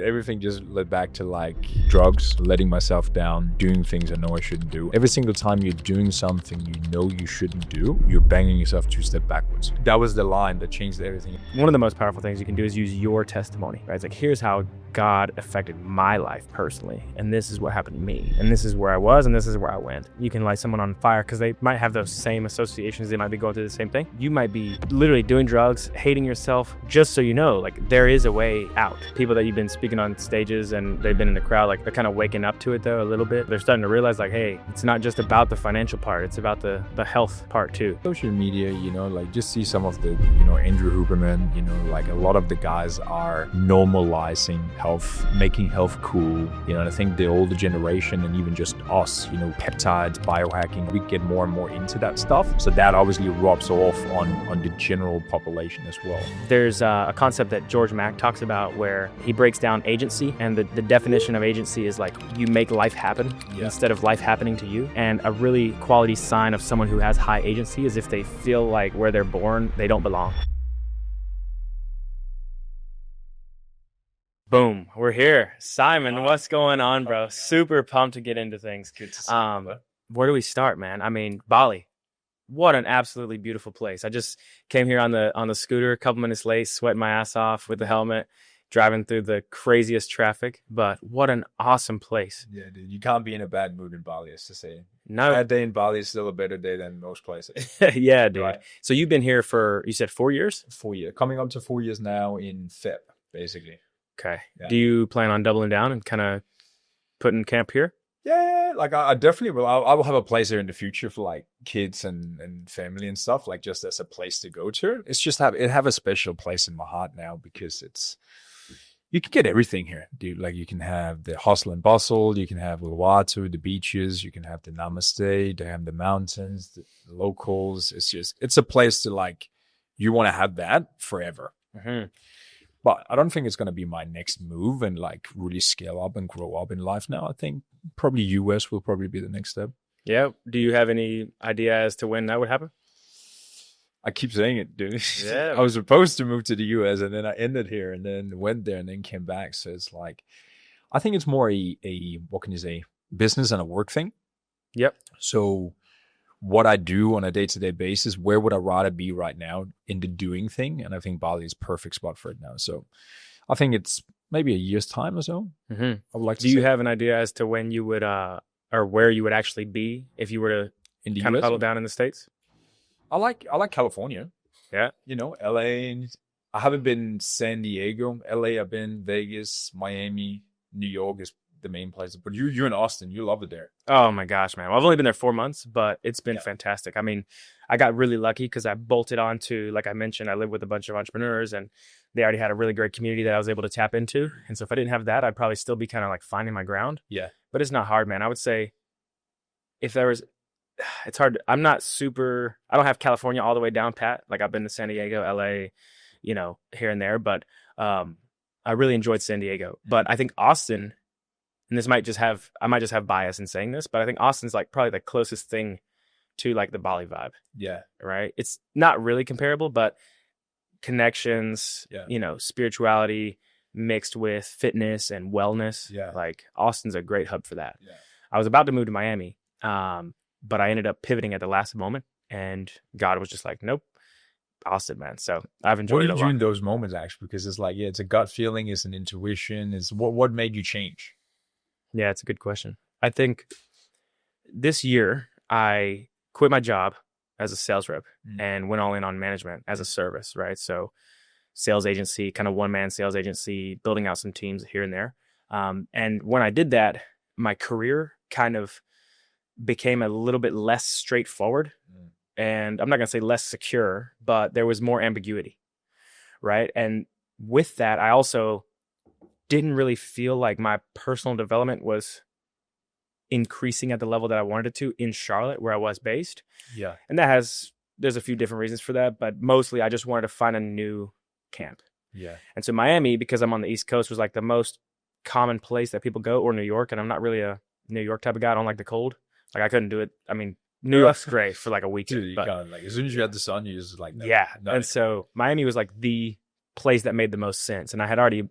everything just led back to like drugs, letting myself down, doing things I know I shouldn't do. Every single time you're doing something you know you shouldn't do, you're banging yourself 2 steps backwards. That was the line that changed everything. One of the most powerful things you can do is use your testimony, right? It's like, here's how God affected my life personally, and this is what happened to me, and this is where I was, and this is where I went. You can light someone on fire because they might have those same associations. They might be going through the same thing. You might be literally doing drugs, hating yourself, just so you know, like, there is a way out. People that you've been speaking on stages and they've been in the crowd, like, they're kind of waking up to it though a little bit. They're starting to realize, like, hey, it's not just about the financial part, it's about the health part too. Social media, you know, like just see some of the, Andrew Huberman, like a lot of the guys are normalizing health, making health cool. And I think the older generation and even just us, peptides, biohacking, we get more and more into that stuff. So that obviously rubs off on the general population as well. There's a concept that George Mack talks about where he breaks down agency, and the definition of agency is like you make life happen instead of life happening to you. And a really quality sign of someone who has high agency is if they feel like where they're born, they don't belong. Boom, we're here. Simon, what's going on, bro? Super pumped to get into things. Good to see you, where do we start, man? I mean, Bali. What an absolutely beautiful place. I just came here on the scooter, a couple minutes late, sweating my ass off with the helmet, driving through the craziest traffic. But what an awesome place. Yeah, dude, you can't be in a bad mood in Bali, as to say. No. A bad day in Bali is still a better day than most places. Yeah, dude. Right. So you've been here for, you said 4 years? 4 years. Coming up to 4 years now in Feb, basically. Okay. Yeah. Do you plan on doubling down and kind of putting camp here? Yeah, like I definitely will. I will have a place here in the future for like kids and family and stuff, like just as a place to go to. It's just have a special place in my heart now because you can get everything here, dude. Like you can have the hustle and bustle, you can have Uluwatu, the beaches, you can have the namaste, they have the mountains, the locals. It's a place to like, you want to have that forever. Mm-hmm. But I don't think it's going to be my next move and like really scale up and grow up in life now. I think probably US will probably be the next step. Yeah. Do you have any idea as to when that would happen? I keep saying it, dude. Yeah. I was supposed to move to the US and then I ended here and then went there and then came back. So it's like, I think it's more a what can you say, business and a work thing. Yep. So what I do on a day-to-day basis, where would I rather be right now in the doing thing? And I think Bali is perfect spot for it now. So I think it's maybe a year's time or so. Mm-hmm. I would like to Do you have an idea as to when you would, or where you would actually be if you were to in the kind US? of huddle down in the States? I like California. Yeah. LA. I haven't been San Diego. LA, I've been Vegas, Miami, New York is the main place. But you're in Austin. You love it there. Oh my gosh, man. Well, I've only been there 4 months, but it's been fantastic. I mean, I got really lucky because I bolted onto, like I mentioned, I live with a bunch of entrepreneurs and they already had a really great community that I was able to tap into. And so if I didn't have that, I'd probably still be kind of like finding my ground. Yeah. But it's not hard, man. I would say if there was, it's hard. I don't have California all the way down pat. Like I've been to San Diego, LA, here and there, but I really enjoyed San Diego. But I think Austin, and I might just have bias in saying this, but I think Austin's like probably the closest thing to like the Bali vibe. Yeah. Right. It's not really comparable, but connections, spirituality mixed with fitness and wellness. Yeah. Like Austin's a great hub for that. Yeah. I was about to move to Miami, but I ended up pivoting at the last moment and God was just like, nope, Austin, man. So I've enjoyed it a lot. What did you do in those moments actually? Because it's like, it's a gut feeling, it's an intuition. It's what made you change? Yeah, it's a good question. I think this year I quit my job as a sales rep and went all in on management as a service, right? So sales agency, kind of one-man sales agency, building out some teams here and there. And when I did that, my career kind of became a little bit less straightforward. And I'm not going to say less secure, but there was more ambiguity, right? And with that, I also didn't really feel like my personal development was increasing at the level that I wanted it to in Charlotte, where I was based. Yeah. And there's a few different reasons for that, but mostly I just wanted to find a new camp. Yeah. And so Miami, because I'm on the East Coast, was like the most common place that people go, or New York. And I'm not really a New York type of guy. I don't like the cold. Like I couldn't do it. I mean, New York's great for like a weekend. Dude, you can't, like as soon as you had the sun, you just like, no, yeah. no. And so Miami was like the place that made the most sense. And I had already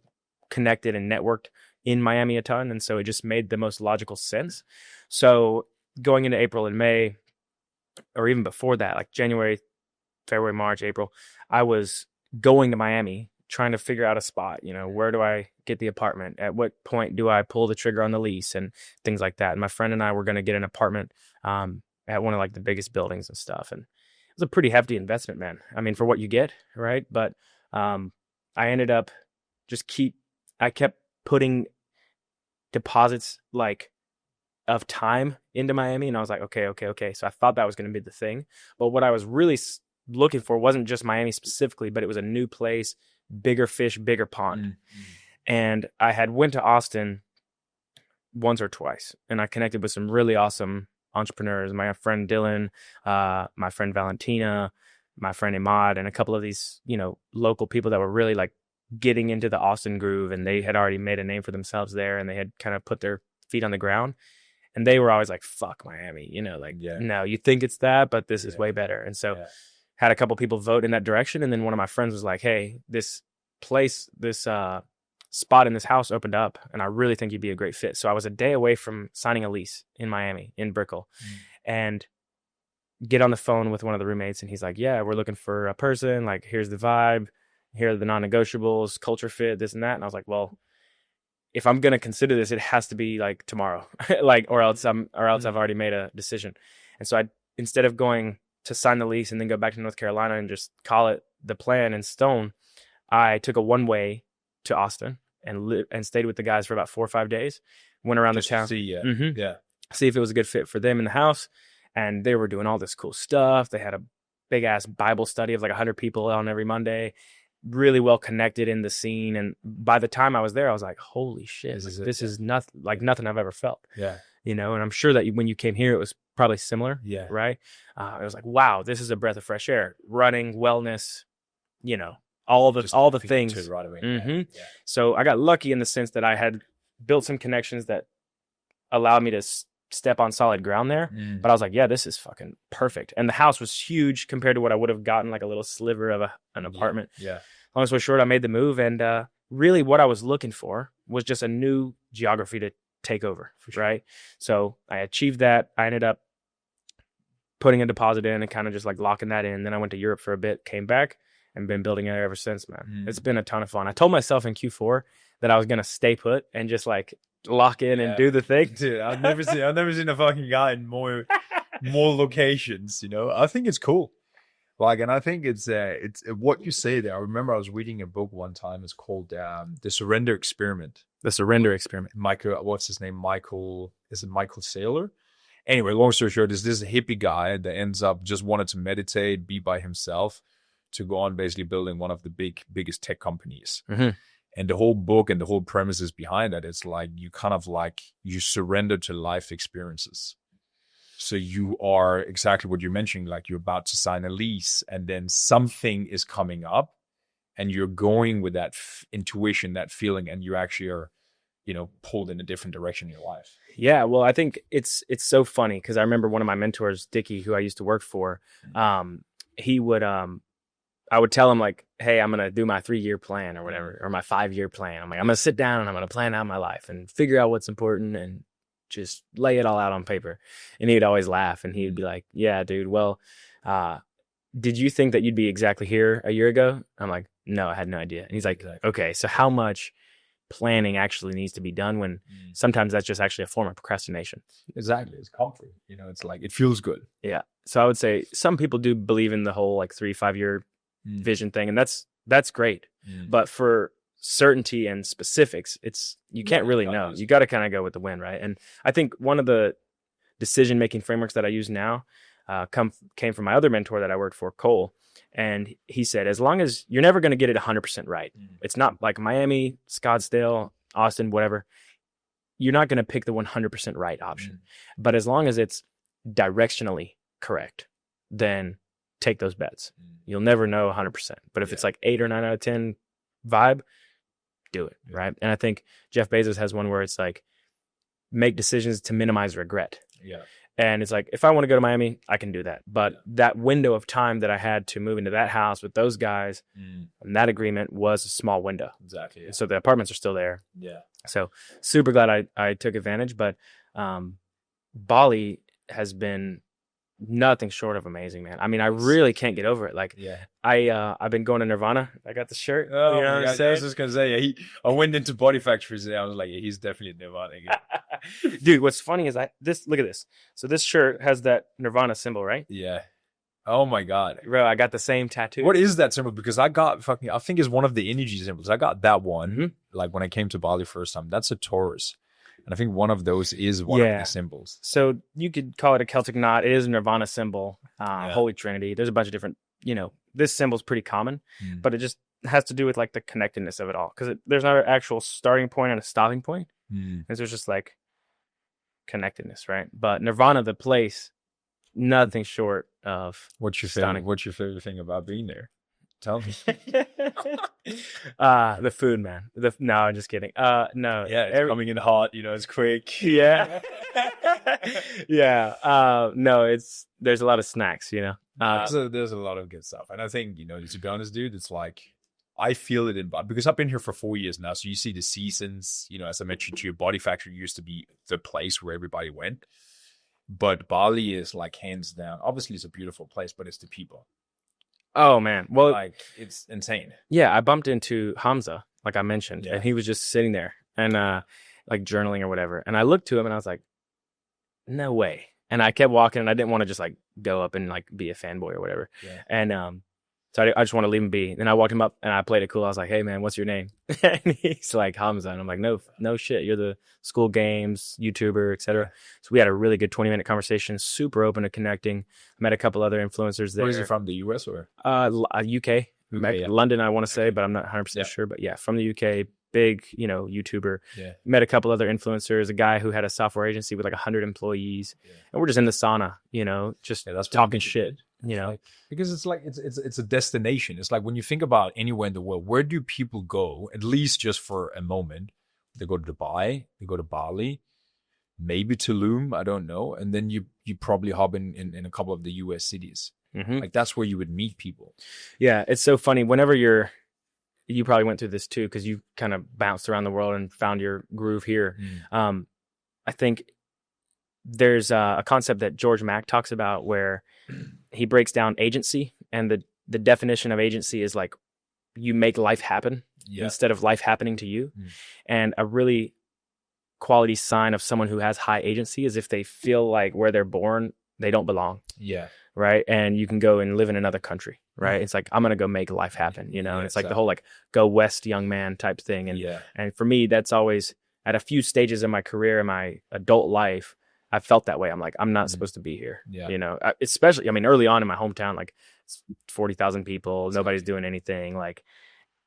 connected and networked in Miami a ton. And so it just made the most logical sense. So going into April and May, or even before that, like January, February, March, April, I was going to Miami trying to figure out a spot. Where do I get the apartment? At what point do I pull the trigger on the lease and things like that? And my friend and I were going to get an apartment at one of like the biggest buildings and stuff. And it was a pretty hefty investment, man. I mean, for what you get, right? But I ended up I kept putting deposits like of time into Miami. And I was like, okay. So I thought that was going to be the thing. But what I was really looking for wasn't just Miami specifically, but it was a new place, bigger fish, bigger pond. Mm-hmm. And I had went to Austin once or twice, and I connected with some really awesome entrepreneurs. My friend Dylan, my friend Valentina, my friend Imad, and a couple of these, local people that were really like getting into the Austin groove, and they had already made a name for themselves there, and they had kind of put their feet on the ground. And they were always like, fuck Miami, no, you think it's that, but this is way better. And so had a couple people vote in that direction. And then one of my friends was like, hey, this place, this spot in this house opened up, and I really think you'd be a great fit. So I was a day away from signing a lease in Miami, in Brickell, and get on the phone with one of the roommates. And he's like, yeah, we're looking for a person. Like, here's the vibe. Here are the non-negotiables, culture fit, this and that. And I was like, well, if I'm going to consider this, it has to be like tomorrow, or else I've already made a decision. And so instead of going to sign the lease and then go back to North Carolina and just call it the plan in stone, I took a one-way to Austin and stayed with the guys for about 4 or 5 days. Went around just the town, see if it was a good fit for them in the house. And they were doing all this cool stuff. They had a big ass Bible study of like 100 people on every Monday. Really well connected in the scene. And by the time I was there, I was like, holy shit, this is nothing I've ever felt. Yeah. And I'm sure that when you came here, it was probably similar. Yeah. Right. It was like, wow, this is a breath of fresh air. Running, wellness, all the things. Right away. Mm-hmm. Yeah. So I got lucky in the sense that I had built some connections that allowed me to step on solid ground there. But I was like, yeah, this is fucking perfect. And the house was huge compared to what I would have gotten, like a little sliver of an apartment. Yeah. Long story short, I made the move, and really what I was looking for was just a new geography to take over. Sure. Right. So I achieved that. I ended up putting a deposit in and kind of just like locking that in. Then I went to Europe for a bit, came back, and been building it ever since, man. It's been a ton of fun. I told myself in Q4 that I was going to stay put and just like lock in and do the thing. Dude, I've never seen a fucking guy in more locations, I think it's cool. Like, and I think it's what you say there. I remember I was reading a book one time. It's called The Surrender Experiment. The Surrender Experiment. What's his name? Is it Michael Saylor? Anyway, long story short, is this hippie guy that ends up just wanted to meditate, be by himself, to go on basically building one of the biggest tech companies. Mm-hmm. And the whole book and the whole premises behind that, it's like you kind of like you surrender to life experiences. So you are exactly what you're mentioning, like you're about to sign a lease and then something is coming up and you're going with that intuition, that feeling, and you actually are, pulled in a different direction in your life. Yeah. Well, I think it's so funny because I remember one of my mentors, Dickie, who I used to work for, he would, I would tell him like, hey, I'm going to do my 3-year plan or whatever, or my 5-year plan. I'm like, I'm going to sit down and I'm going to plan out my life and figure out what's important and just lay it all out on paper. And he'd always laugh and he'd be like, yeah, dude, well, did you think that you'd be exactly here a year ago? I'm like, no, I had no idea. And he's like, okay, so how much planning actually needs to be done when sometimes that's just actually a form of procrastination? Exactly. It's comfort. It's like, it feels good. Yeah. So I would say some people do believe in the whole like 3-5 year vision thing. And that's great. But for certainty and specifics, you can't really know. You got to kind of go with the wind, right? And I think one of the decision-making frameworks that I use now came from my other mentor that I worked for, Cole. And he said, as long as you're never going to get it 100% right, it's not like Miami, Scottsdale, Austin, whatever. You're not going to pick the 100% right option. But as long as it's directionally correct, then take those bets. You'll never know 100%. But if it's like 8 or 9 out of 10 vibe, do it, right? And I think Jeff Bezos has one where it's like, make decisions to minimize regret. Yeah. And it's like, if I want to go to Miami, I can do that. But that window of time that I had to move into that house with those guys and that agreement was a small window. Exactly. Yeah. So the apartments are still there. Yeah. So super glad I took advantage. But Bali has been nothing short of amazing, man. I mean, I really can't get over it. Like, I've been going to Nirvana. I got the shirt. Oh, you know what I'm saying? I was just gonna say, yeah, I went into Body Factory today. I was like, yeah, he's definitely Nirvana. Dude, what's funny is look at this. So this shirt has that Nirvana symbol, right? Yeah. Oh my god, bro, I got the same tattoo. What is that symbol? Because I think it's one of the energy symbols. I got that one like when I came to Bali first time. That's a Taurus. And I think one of those is one of the symbols. So you could call it a Celtic knot. It is a Nirvana symbol, Holy Trinity. There's a bunch of different, this symbol's pretty common, but it just has to do with like the connectedness of it all. Because there's not an actual starting point and a stopping point. There's just like connectedness, right? But Nirvana, the place, nothing short of What's your favorite thing about being there? Tell me. The food, man. No, I'm just kidding. No. Yeah, it's coming in hot, it's quick. Yeah. Yeah. No, there's a lot of snacks, There's a lot of good stuff. And I think, to be honest, dude, it's like I feel it in Bali because I've been here for 4 years now. So you see the seasons, as I mentioned to you, Body Factory used to be the place where everybody went. But Bali is like hands down. Obviously, it's a beautiful place, but it's the people. Oh man, well, like it's insane. Yeah, I bumped into Hamza, like I mentioned, and he was just sitting there and like journaling or whatever. And I looked to him and I was like, "No way!" And I kept walking, and I didn't want to just like go up and like be a fanboy or whatever. Yeah. And so I just want to leave him be. Then I walked him up and I played it cool. I was like, "Hey man, what's your name?" And he's like Hamza, and I'm like, "No shit, you're the school games YouTuber, etc." Yeah. So we had a really good 20-minute conversation, super open to connecting. I met a couple other influencers there. Where is he from? The US or UK? London, I want to say, but I'm not 100% sure. But yeah, from the UK, big YouTuber. Yeah. Met a couple other influencers. A guy who had a software agency with like 100 employees, and we're just in the sauna, just that's talking shit. Because it's like it's a destination. It's like when you think about anywhere in the world, where do people go at least just for a moment? They go to Dubai, they go to Bali, maybe Tulum, I don't know, and then you probably hop in a couple of the US cities. Like that's where you would meet people. Yeah, it's so funny. Whenever you probably went through this too, because you kind of bounced around the world and found your groove here. I think there's a concept that George Mack talks about where he breaks down agency, and the definition of agency is like you make life happen instead of life happening to you. And a really quality sign of someone who has high agency is if they feel like where they're born, they don't belong. Yeah. Right. And you can go and live in another country. Right. It's like, I'm going to go make life happen, and it's like the whole like go west young man type thing. And for me, that's always at a few stages in my career, in my adult life, I felt that way. I'm like, I'm not supposed to be here. Especially, early on in my hometown, like 40,000 people, nobody's doing anything. Like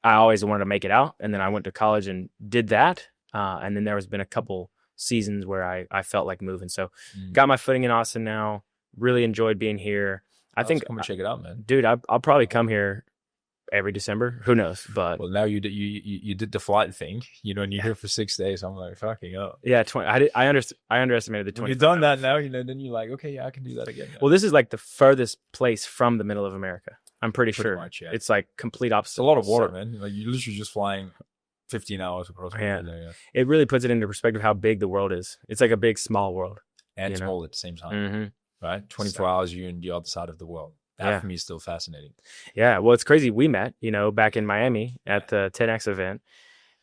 I always wanted to make it out. And then I went to college and did that. And then there has been a couple seasons where I felt like moving. So got my footing in Austin now, really enjoyed being here. I think come and check it out, man. Dude, I'll probably come here every December. Who knows? But well, now you did the flight thing, and you're here for 6 days. I'm like, fucking up. Yeah, I underestimated the 20. You've done that now, then you're like, okay, yeah, I can do that again. Well, this is like the furthest place from the middle of America. I'm pretty sure. Much, yeah. It's like complete opposite. It's a lot of water, man. Like you're literally just flying 15 hours across. Yeah. It really puts it into perspective how big the world is. It's like a big, small world. And small at the same time. Right? 24 hours, you're in the other side of the world. That for me is still fascinating. Yeah. Well, it's crazy. We met, back in Miami at the 10X event.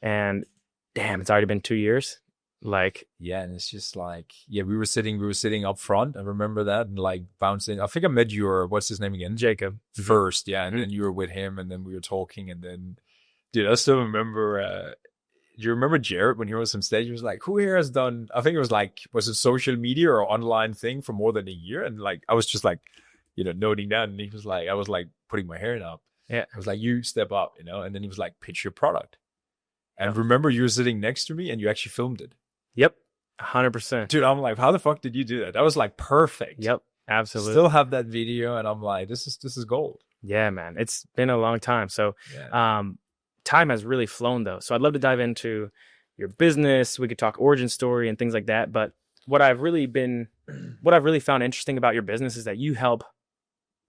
And damn, it's already been 2 years. Like, yeah. And it's just like, we were sitting up front. I remember that and like bouncing. I think I met what's his name again? Jacob. First. Yeah. And then you were with him and then we were talking. And then, dude, I still remember, do you remember Jared when he was on stage? He was like, who here has done, I think it was it social media or online thing for more than a year? And like, I was just like, noting that. And he was like, I was like putting my hair up. Yeah. I was like, you step up, and then he was like, pitch your product. And remember you were sitting next to me and you actually filmed it. Yep. 100%. Dude, I'm like, how the fuck did you do that? That was like perfect. Yep. Absolutely. Still have that video. And I'm like, this is gold. Yeah, man. It's been a long time. So, time has really flown though. So I'd love to dive into your business. We could talk origin story and things like that. But what what I've really found interesting about your business is that you help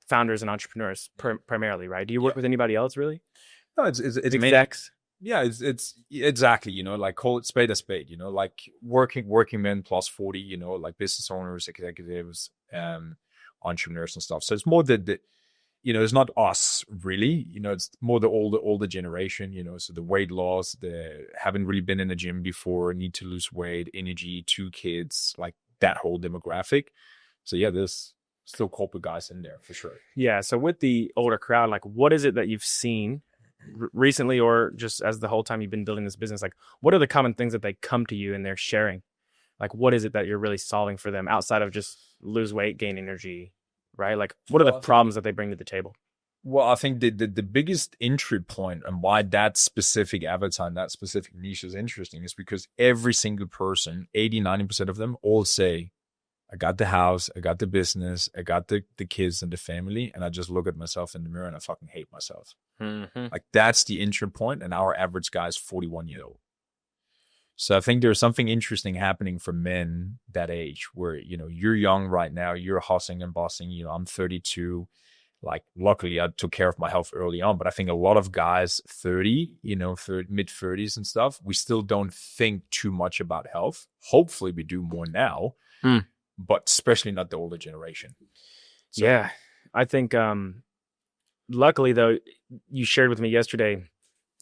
founders and entrepreneurs primarily, right? Do you work with anybody else really? No, it's execs. Yeah, it's exactly, you know, like call it spade a spade, you know, like working men plus 40, you know, like business owners, executives, entrepreneurs and stuff. So it's more the you know, it's not us really, you know, it's more the older generation, you know, so the weight loss, the haven't really been in the gym before, need to lose weight, energy, 2 kids, like that whole demographic. So yeah, there's still corporate guys in there for sure. Yeah. So with the older crowd, like what is it that you've seen recently or just as the whole time you've been building this business? Like what are the common things that they come to you and they're sharing? Like what is it that you're really solving for them outside of just lose weight, gain energy, right? Like what are the problems that they bring to the table? Well, I think the biggest entry point and why that specific avatar and that specific niche is interesting is because every single person, 80-90% of them all say, I got the house, I got the business, I got the kids and the family, and I just look at myself in the mirror and I fucking hate myself. Like that's the entry point, and our average guy is 41 years old. So I think there's something interesting happening for men that age where, you know, you're young right now, you're hustling and bossing, you know, I'm 32. Like luckily I took care of my health early on, but I think a lot of guys 30, you know, mid 30s and stuff, we still don't think too much about health. Hopefully we do more now. But especially not the older generation. So. Yeah. I think, luckily though, you shared with me yesterday,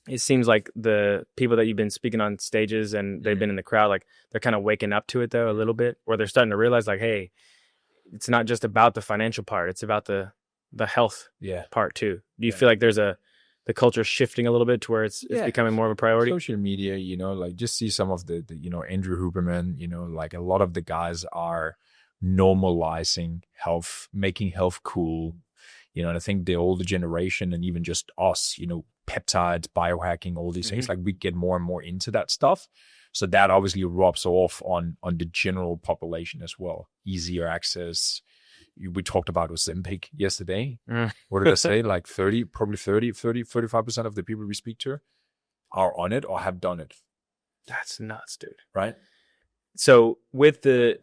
it seems like the people that you've been speaking on stages and they've been in the crowd, like they're kind of waking up to it though a little bit, or they're starting to realize like, hey, it's not just about the financial part. It's about the health part too. Do you feel like there's the culture shifting a little bit to where it's becoming more of a priority? Social media, you know, like just see some of the you know, Andrew Huberman, you know, like a lot of the guys are normalizing health, making health cool, you know, and I think the older generation and even just us, you know, peptides, biohacking, all these things, like we get more and more into that stuff. So that obviously rubs off on the general population as well. Easier access. We talked about Ozempic yesterday. What did I say? Like 35% of the people we speak to are on it or have done it. That's nuts, dude. Right? So with the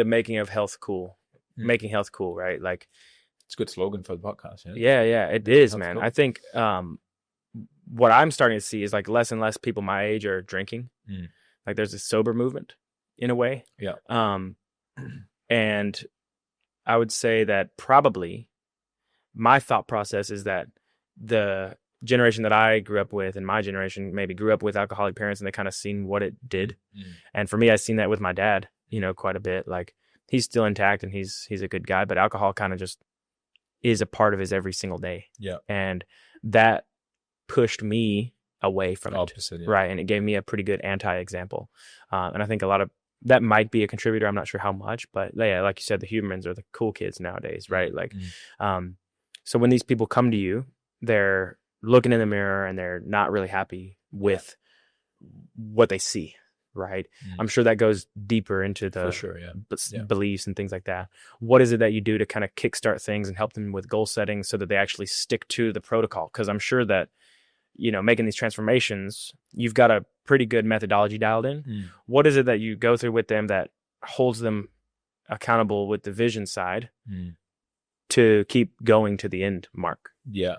making of health cool, making health cool, right? Like it's a good slogan for the podcast. Yeah, it is, man. Cool. I think what I'm starting to see is like less and less people my age are drinking. Like there's a sober movement in a way. Yeah. And I would say that probably my thought process is that the generation that I grew up with and my generation maybe grew up with alcoholic parents and they kind of seen what it did. And for me, I've seen that with my dad, you know, quite a bit. Like he's still intact and he's a good guy, but alcohol kind of just is a part of his every single day. Yeah. And that pushed me away from opposite, it. Yeah. Right. And it gave me a pretty good anti-example. And I think a lot of that might be a contributor. I'm not sure how much, but yeah, like you said, the humans are the cool kids nowadays, right? Like, so when these people come to you, they're looking in the mirror and they're not really happy with what they see, right? I'm sure that goes deeper into the beliefs and things like that. What is it that you do to kind of kickstart things and help them with goal setting so that they actually stick to the protocol? Because I'm sure that, you know, making these transformations, you've got a pretty good methodology dialed in. What is it that you go through with them that holds them accountable with the vision side to keep going to the end mark? Yeah,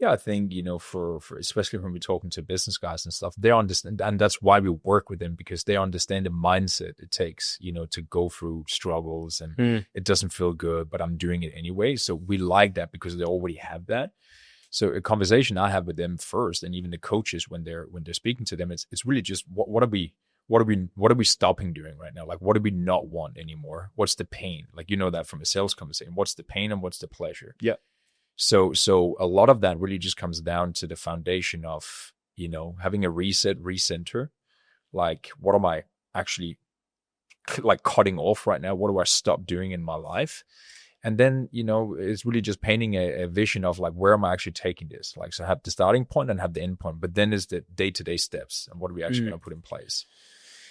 I think, you know, for especially when we're talking to business guys and stuff, they understand, and that's why we work with them, because they understand the mindset it takes, you know, to go through struggles and it doesn't feel good, but I'm doing it anyway. So we like that because they already have that. So a conversation I have with them first, and even the coaches when they're speaking to them, it's really just what are we stopping doing right now? Like, what do we not want anymore? What's the pain? Like, you know that from a sales conversation. What's the pain and what's the pleasure? Yeah. So a lot of that really just comes down to the foundation of, you know, having a reset, recenter. Like, what am I actually like cutting off right now? What do I stop doing in my life? And then, you know, it's really just painting a vision of like, where am I actually taking this? Like, so I have the starting point and have the end point, but then is the day-to-day steps and what are we actually going to put in place?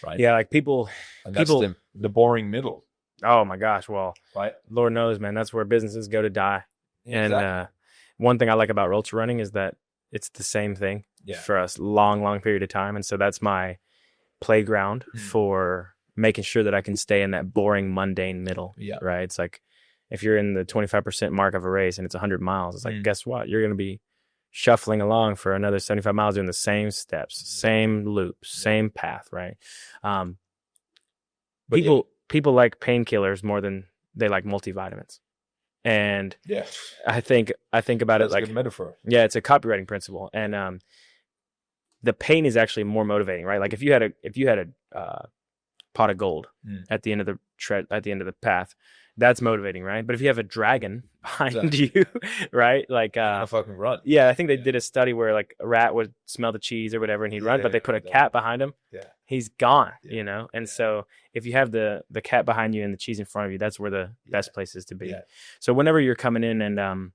Right. Yeah. Like people, and that's the boring middle. Oh my gosh. Well, right. Lord knows, man, that's where businesses go to die. Exactly. And one thing I like about ultra running is that it's the same thing for us long period of time. And so that's my playground for making sure that I can stay in that boring, mundane middle. Yeah. Right. It's like if you're in the 25% mark of a race and it's 100 miles, it's like, guess what? You're going to be shuffling along for another 75 miles doing the same steps, same loops, same path. Right. People like painkillers more than they like multivitamins. And yeah, I think about that's it like a good metaphor. Yeah, it's a copywriting principle. And the pain is actually more motivating, right? Like if you had a pot of gold at the end of the path, that's motivating, right? But if you have a dragon behind you, right? Like I fucking run. Yeah, I think they did a study where like a rat would smell the cheese or whatever and he'd run, but they put a cat behind him. Yeah. He's gone, you know? And so if you have the cat behind you and the cheese in front of you, that's where the best place is to be. Yeah. So whenever you're coming in and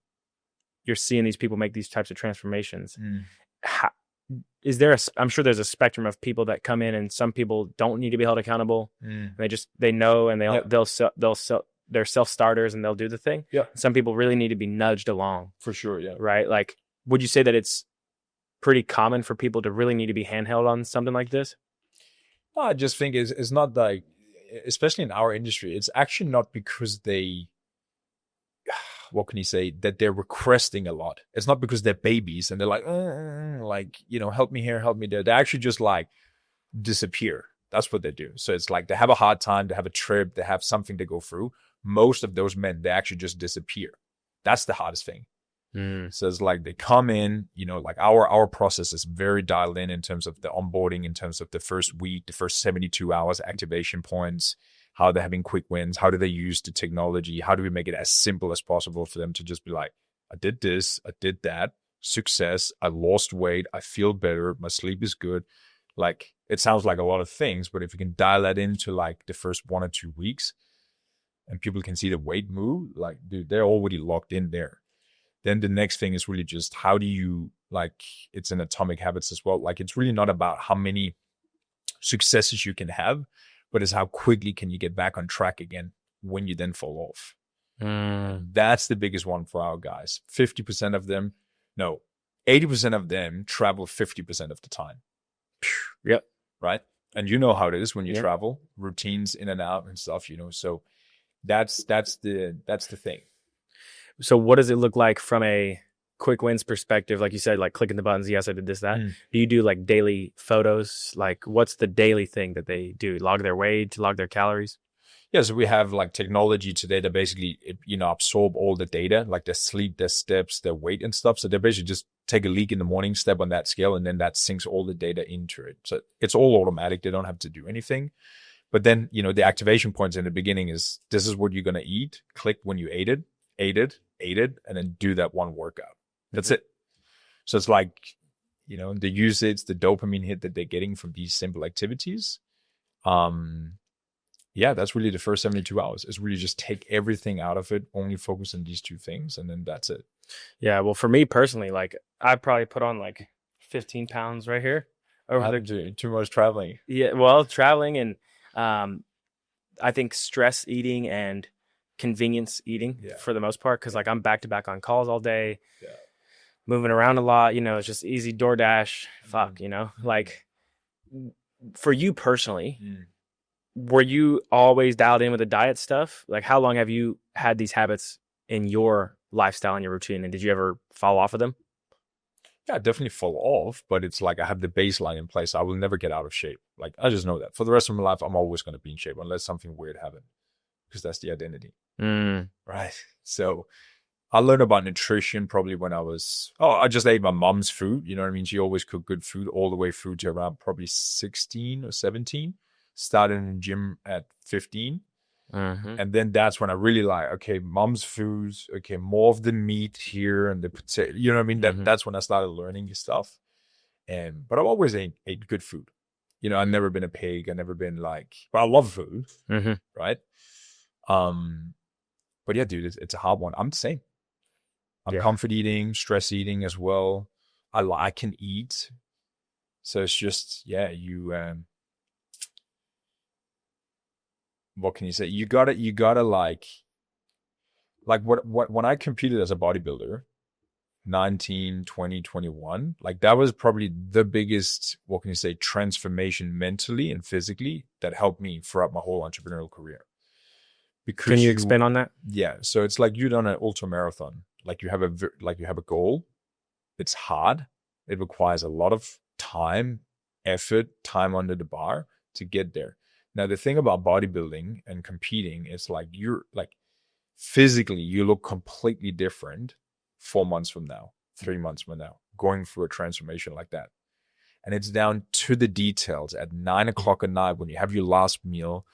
you're seeing these people make these types of transformations, I'm sure there's a spectrum of people that come in, and some people don't need to be held accountable. They know, and they're self-starters and they'll do the thing. Yeah. Some people really need to be nudged along. For sure, yeah. Right? Like, would you say that it's pretty common for people to really need to be handheld on something like this? Well, I just think it's not like, especially in our industry, it's actually not because what can you say, that they're requesting a lot. It's not because they're babies and they're like, help me here, help me there. They actually just like disappear. That's what they do. So it's like they have a hard time, they have a trip, they have something to go through. Most of those men, they actually just disappear. That's the hardest thing. So it's like they come in, like our process is very dialed in terms of the onboarding, in terms of the first week, the first 72 hours, activation points, how they're having quick wins, how do they use the technology, how do we make it as simple as possible for them to just be like, I did this, I did that, success, I lost weight, I feel better, my sleep is good. Like, it sounds like a lot of things, but if you can dial that into like the first 1 or 2 weeks and people can see the weight move, like, dude, they're already locked in there. Then the next thing is really just how do you, like, it's in Atomic Habits as well. Like, it's really not about how many successes you can have, but it's how quickly can you get back on track again when you then fall off. That's the biggest one for our guys. 80% of them travel 50% of the time. Yep. Right. And you know how it is when you travel, routines in and out and stuff, so that's the thing. So what does it look like from a quick wins perspective? Like you said, like clicking the buttons. Yes, I did this, that. Do you do like daily photos? Like what's the daily thing that they do? Log their weight, log their calories? Yeah, so we have like technology today that basically, absorb all the data, like their sleep, their steps, their weight and stuff. So they basically just take a leak in the morning, step on that scale, and then that syncs all the data into it. So it's all automatic. They don't have to do anything. But then, the activation points in the beginning is, this is what you're going to eat. Click when you ate it, and then do that one workout. That's it. So it's like, the usage, the dopamine hit that they're getting from these simple activities. That's really the first 72 hours. It's really just take everything out of it, only focus on these two things, and then that's it. Yeah, well, for me personally, like I probably put on like 15 pounds right here. Too much traveling. Yeah, well, traveling and I think stress eating and convenience eating for the most part, because like I'm back to back on calls all day, moving around a lot. It's just easy DoorDash. Like for you personally. Were you always dialed in with the diet stuff? Like how long have you had these habits in your lifestyle and your routine, and did you ever fall off of them? Yeah, I definitely fall off, but it's like I have the baseline in place. I will never get out of shape. Like I just know that for the rest of my life, I'm always going to be in shape unless something weird happens, because that's the identity. Right. So I learned about nutrition probably when I just ate my mom's food. You know what I mean? She always cooked good food all the way through to around probably 16 or 17. Started in the gym at 15. And then that's when I really like, okay, mom's foods, okay, more of the meat here and the potato, you know what I mean? That's when I started learning stuff. But I've always ate good food. I've never been a pig. I've never been like, but I love food. Right. But yeah, dude, it's a hard one. I'm the same. I'm comfort eating, stress eating as well. I can eat. So it's just, what can you say? You gotta like what when I competed as a bodybuilder, 19, 20, 21, like that was probably the biggest, what can you say, transformation mentally and physically that helped me throughout my whole entrepreneurial career. Because Can you expand on that? Yeah. So it's like you've done an ultra marathon. Like you have a goal. It's hard. It requires a lot of time, effort, time under the bar to get there. Now, the thing about bodybuilding and competing is like you're like physically, you look completely different 4 months from now, 3 months from now, going through a transformation like that. And it's down to the details at 9 o'clock at night when you have your last meal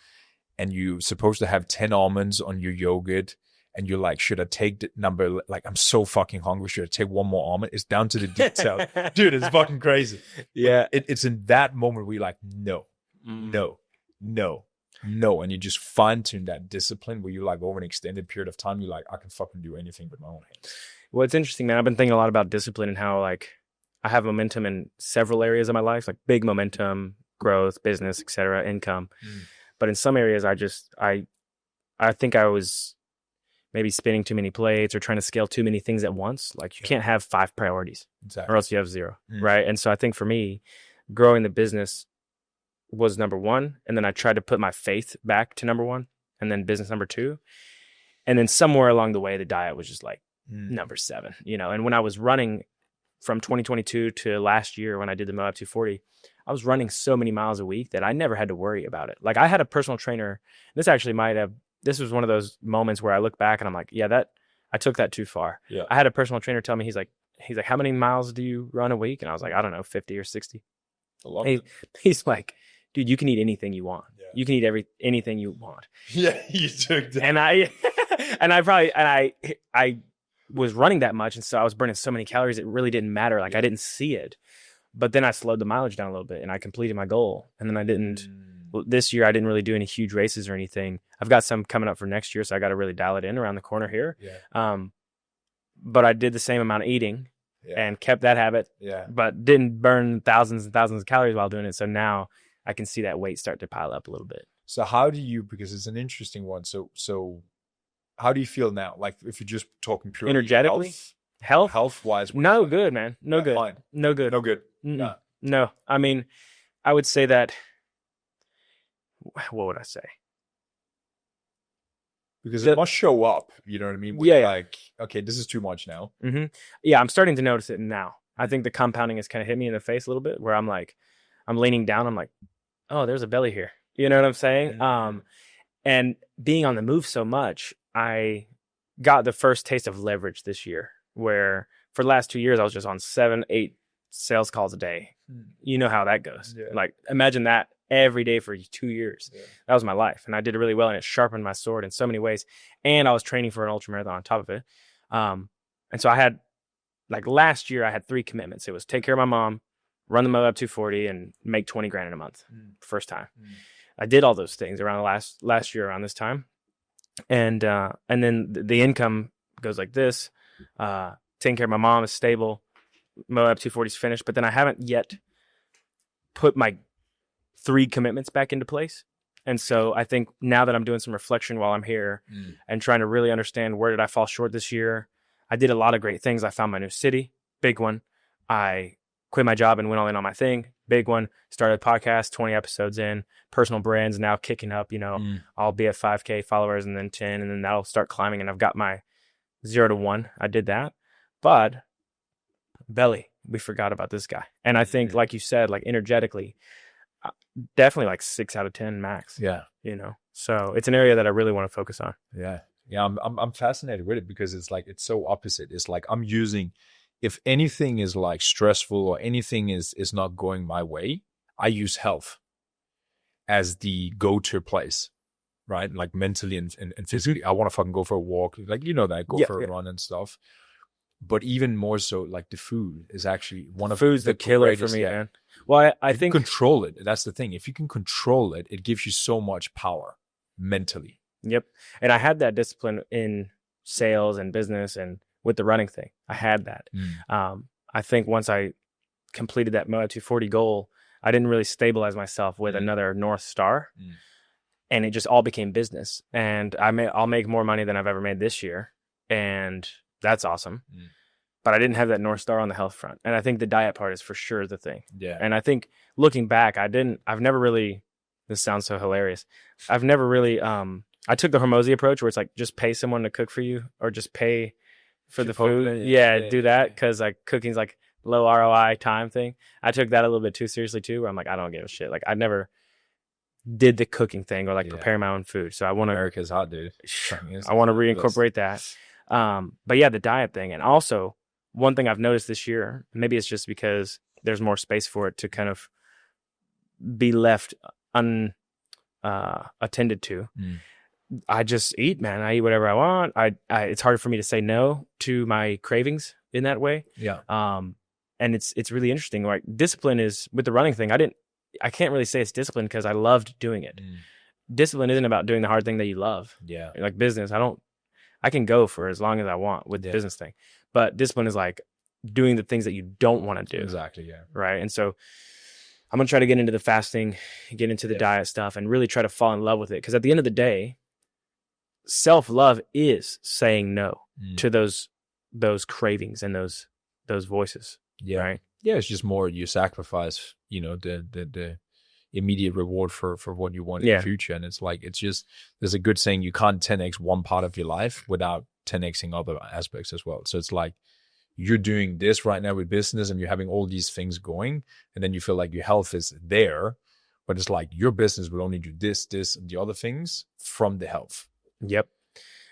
and you're supposed to have 10 almonds on your yogurt. And you're like, should I take the number? Like, I'm so fucking hungry. Should I take one more almond? It's down to the detail. Dude, it's fucking crazy. Yeah. It's in that moment where you're like, no. And you just fine tune that discipline where you like over an extended period of time, you're like, I can fucking do anything with my own hands. Well, it's interesting, man. I've been thinking a lot about discipline and how like I have momentum in several areas of my life, like big momentum, growth, business, etc., income. But in some areas, I think I was maybe spinning too many plates or trying to scale too many things at once. Like you can't have 5 priorities or else you have 0. Right. And so I think for me, growing the business was number 1. And then I tried to put my faith back to number 1 and then business number 2. And then somewhere along the way, the diet was just like number 7, you know? And when I was running from 2022 to last year, when I did the Moab 240, I was running so many miles a week that I never had to worry about it. Like I had a personal trainer. This was one of those moments where I look back and I'm like, yeah, I took that too far. Yeah. I had a personal trainer tell me, he's like, how many miles do you run a week? And I was like, I don't know, 50 or 60. He's like, dude, you can eat anything you want. Yeah. You can eat anything you want. Yeah, you took that. And I was running that much. And so I was burning so many calories, it really didn't matter. Like I didn't see it. But then I slowed the mileage down a little bit and I completed my goal. And then I didn't. This year, I didn't really do any huge races or anything. I've got some coming up for next year, so I got to really dial it in around the corner here. Yeah. But I did the same amount of eating and kept that habit, but didn't burn thousands and thousands of calories while doing it. So now I can see that weight start to pile up a little bit. So how do you, because it's an interesting one. So how do you feel now? Like if you're just talking purely energetically, health-wise? No good, man. No good. Fine. No good. No good. No. No. I mean, I would say that. What would I say? Because it must show up, you know what I mean? Like, okay, this is too much now. Yeah, I'm starting to notice it now. I think the compounding has kind of hit me in the face a little bit where I'm like, I'm leaning down. I'm like, oh, there's a belly here. You know what I'm saying? And being on the move so much, I got the first taste of leverage this year where for the last 2 years, I was just on 7-8 sales calls a day. You know how that goes. Yeah. Like imagine that every day for 2 years. Yeah. That was my life. And I did really well and it sharpened my sword in so many ways. And I was training for an ultra marathon on top of it. And so I had, like last year, I had 3 commitments. It was take care of my mom, run the Moab 240 and make 20 grand in a month. First time. I did all those things around last year around this time. And then the income goes like this. Taking care of my mom is stable. Moab 240 is finished, but then I haven't yet put my 3 commitments back into place. And so I think now that I'm doing some reflection while I'm here and trying to really understand where did I fall short this year, I did a lot of great things. I found my new city, big one. I quit my job and went all in on my thing, big one. Started a podcast, 20 episodes in, personal brands now kicking up, you know, I'll be at 5K followers and then 10, and then that'll start climbing. And I've got my 0 to 1. I did that. But belly, we forgot about this guy. And I think, like you said, like energetically, definitely like 6 out of 10 max. Yeah. You know, so it's an area that I really want to focus on. Yeah. Yeah. I'm fascinated with it because it's like, it's so opposite. It's like I'm using, if anything is like stressful or anything is not going my way, I use health as the go-to place, right? Like mentally and physically. I want to fucking go for a walk. Like, you know that, go for a run and stuff. But even more so, like the food is actually one of food's the killer for me, man. Well, I think control it. That's the thing. If you can control it, it gives you so much power mentally. Yep. And I had that discipline in sales and business and with the running thing. I had that. I think once I completed that Moab 240 goal, I didn't really stabilize myself with another North Star. And it just all became business. And I'll make more money than I've ever made this year. And that's awesome. but I didn't have that North Star on the health front. And I think the diet part is for sure the thing. Yeah. And I think looking back, I've never really, this sounds so hilarious. I've never really, I took the Hormozy approach where it's like, just pay someone to cook for you or just pay for the food. Yeah, do that. Because like cooking's like low ROI time thing. I took that a little bit too seriously too, where I'm like, I don't give a shit. Like I never did the cooking thing or like preparing my own food. So I want to, America's hot, dude. I want to reincorporate that. But yeah, the diet thing. And also one thing I've noticed this year, maybe it's just because there's more space for it to kind of be left attended to. I just eat, man. I eat whatever I want. It's hard for me to say no to my cravings in that way. Yeah. And it's really interesting. Like discipline is with the running thing. I can't really say it's discipline because I loved doing it. Discipline isn't about doing the hard thing that you love. Yeah. Like business, I can go for as long as I want with the business thing, but discipline is like doing the things that you don't want to do. Exactly. Yeah. Right. And so I'm going to try to get into the fasting, get into the diet stuff and really try to fall in love with it. Because at the end of the day, self-love is saying no to those cravings and those voices. Yeah. Right. Yeah. It's just more you sacrifice, the immediate reward for what you want in the future. And it's like, there's a good saying, you can't 10x one part of your life without 10xing other aspects as well. So it's like, you're doing this right now with business and you're having all these things going, and then you feel like your health is there, but it's like your business will only do this, and the other things from the health. Yep.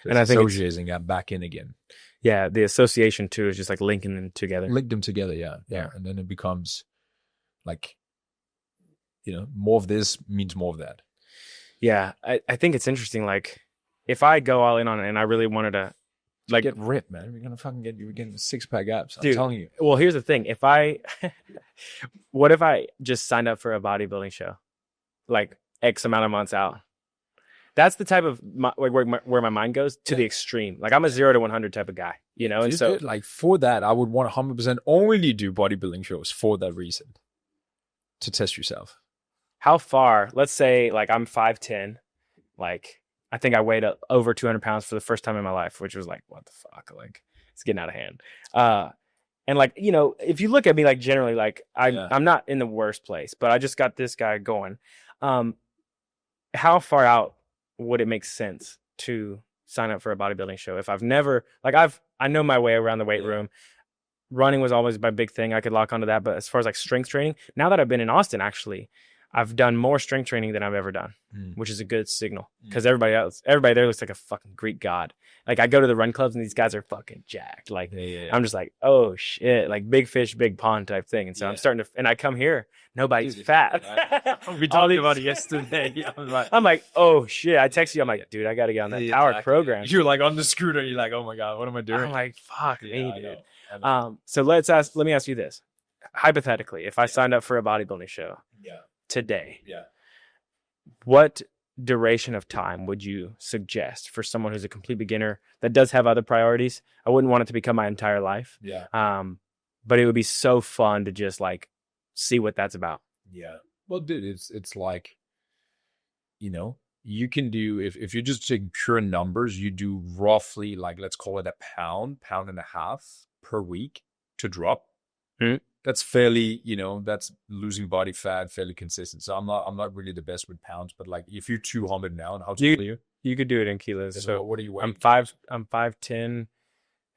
So and I think associating that back in again. Yeah. The association too is just like linking them together. Link them together. Yeah. And then it becomes like, more of this means more of that. Yeah. I think it's interesting. Like if I go all in on it and I really wanted to, like, get ripped, man. We're gonna fucking you're getting 6-pack abs. Dude, I'm telling you. Well, here's the thing. What if I just signed up for a bodybuilding show, like X amount of months out? That's the type of where my mind goes to the extreme. Like I'm a 0 to 100 type of guy, And so, like for that, I would want 100% only do bodybuilding shows for that reason, to test yourself. How far? Let's say like I'm 5'10", like. I think I weighed over 200 pounds for the first time in my life, which was like, what the fuck? Like, it's getting out of hand. And like, if you look at me, like generally, like I'm not in the worst place, but I just got this guy going. How far out would it make sense to sign up for a bodybuilding show if I've never, like I know my way around the weight room. Running was always my big thing. I could lock onto that. But as far as like strength training, now that I've been in Austin, actually, I've done more strength training than I've ever done, which is a good signal because everybody there looks like a fucking Greek god. Like I go to the run clubs and these guys are fucking jacked. Like I'm just like, oh shit, like big fish, big pond type thing. And so I'm starting to, and I come here, nobody's fat. We talked about it yesterday. I'm like, oh shit. I text you. I'm like, dude, I got to get on that power program. You're like on the scooter. You're like, oh my God, what am I doing? I'm like, fuck me, dude. So let me ask you this. Hypothetically, if I signed up for a bodybuilding show, today, what duration of time would you suggest for someone who's a complete beginner that does have other priorities? I wouldn't want it to become my entire life. But it would be so fun to just like see what that's about. Well, dude, it's like, you can do, if you're just taking pure numbers, you do roughly like, let's call it a pound and a half per week to drop. That's fairly, that's losing body fat, fairly consistent. So I'm not really the best with pounds, but like if you're 200 now, and how tall are you? You could do it in kilos. So what are you weighing? I'm 5'10",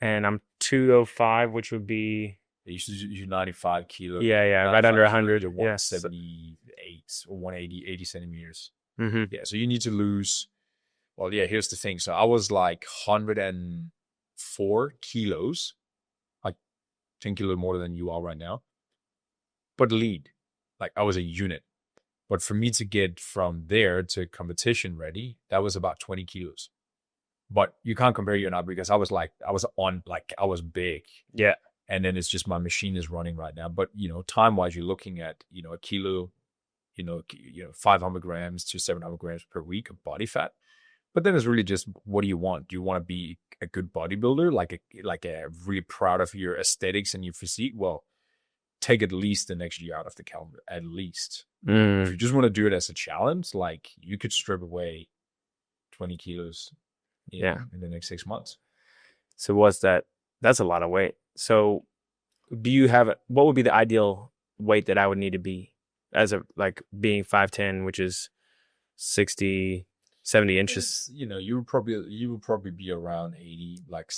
and I'm 205, which would be. You should do 95 kilos. Yeah, right under 100. 178 or 180, 80 centimeters. Mm-hmm. Yeah, so you need to lose. Well, yeah, here's the thing. So I was like 104 kilos. 10 kilos more than you are right now, but lead, like I was a unit. But for me to get from there to competition ready, that was about 20 kilos. But you can't compare you and I because I was big. Yeah. And then it's just my machine is running right now. But, time wise, you're looking at, a kilo, 500 grams to 700 grams per week of body fat. But then it's really just, what do you want? Do you want to be a good bodybuilder, like a really proud of your aesthetics and your physique? Well, take at least the next year out of the calendar, at least. If you just want to do it as a challenge, like you could strip away 20 kilos in the next 6 months. So what's that That's a lot of weight. So do you have what would be the ideal weight that I would need to be as a like being 5'10", which is 60, 70 inches? You would probably be around 80, like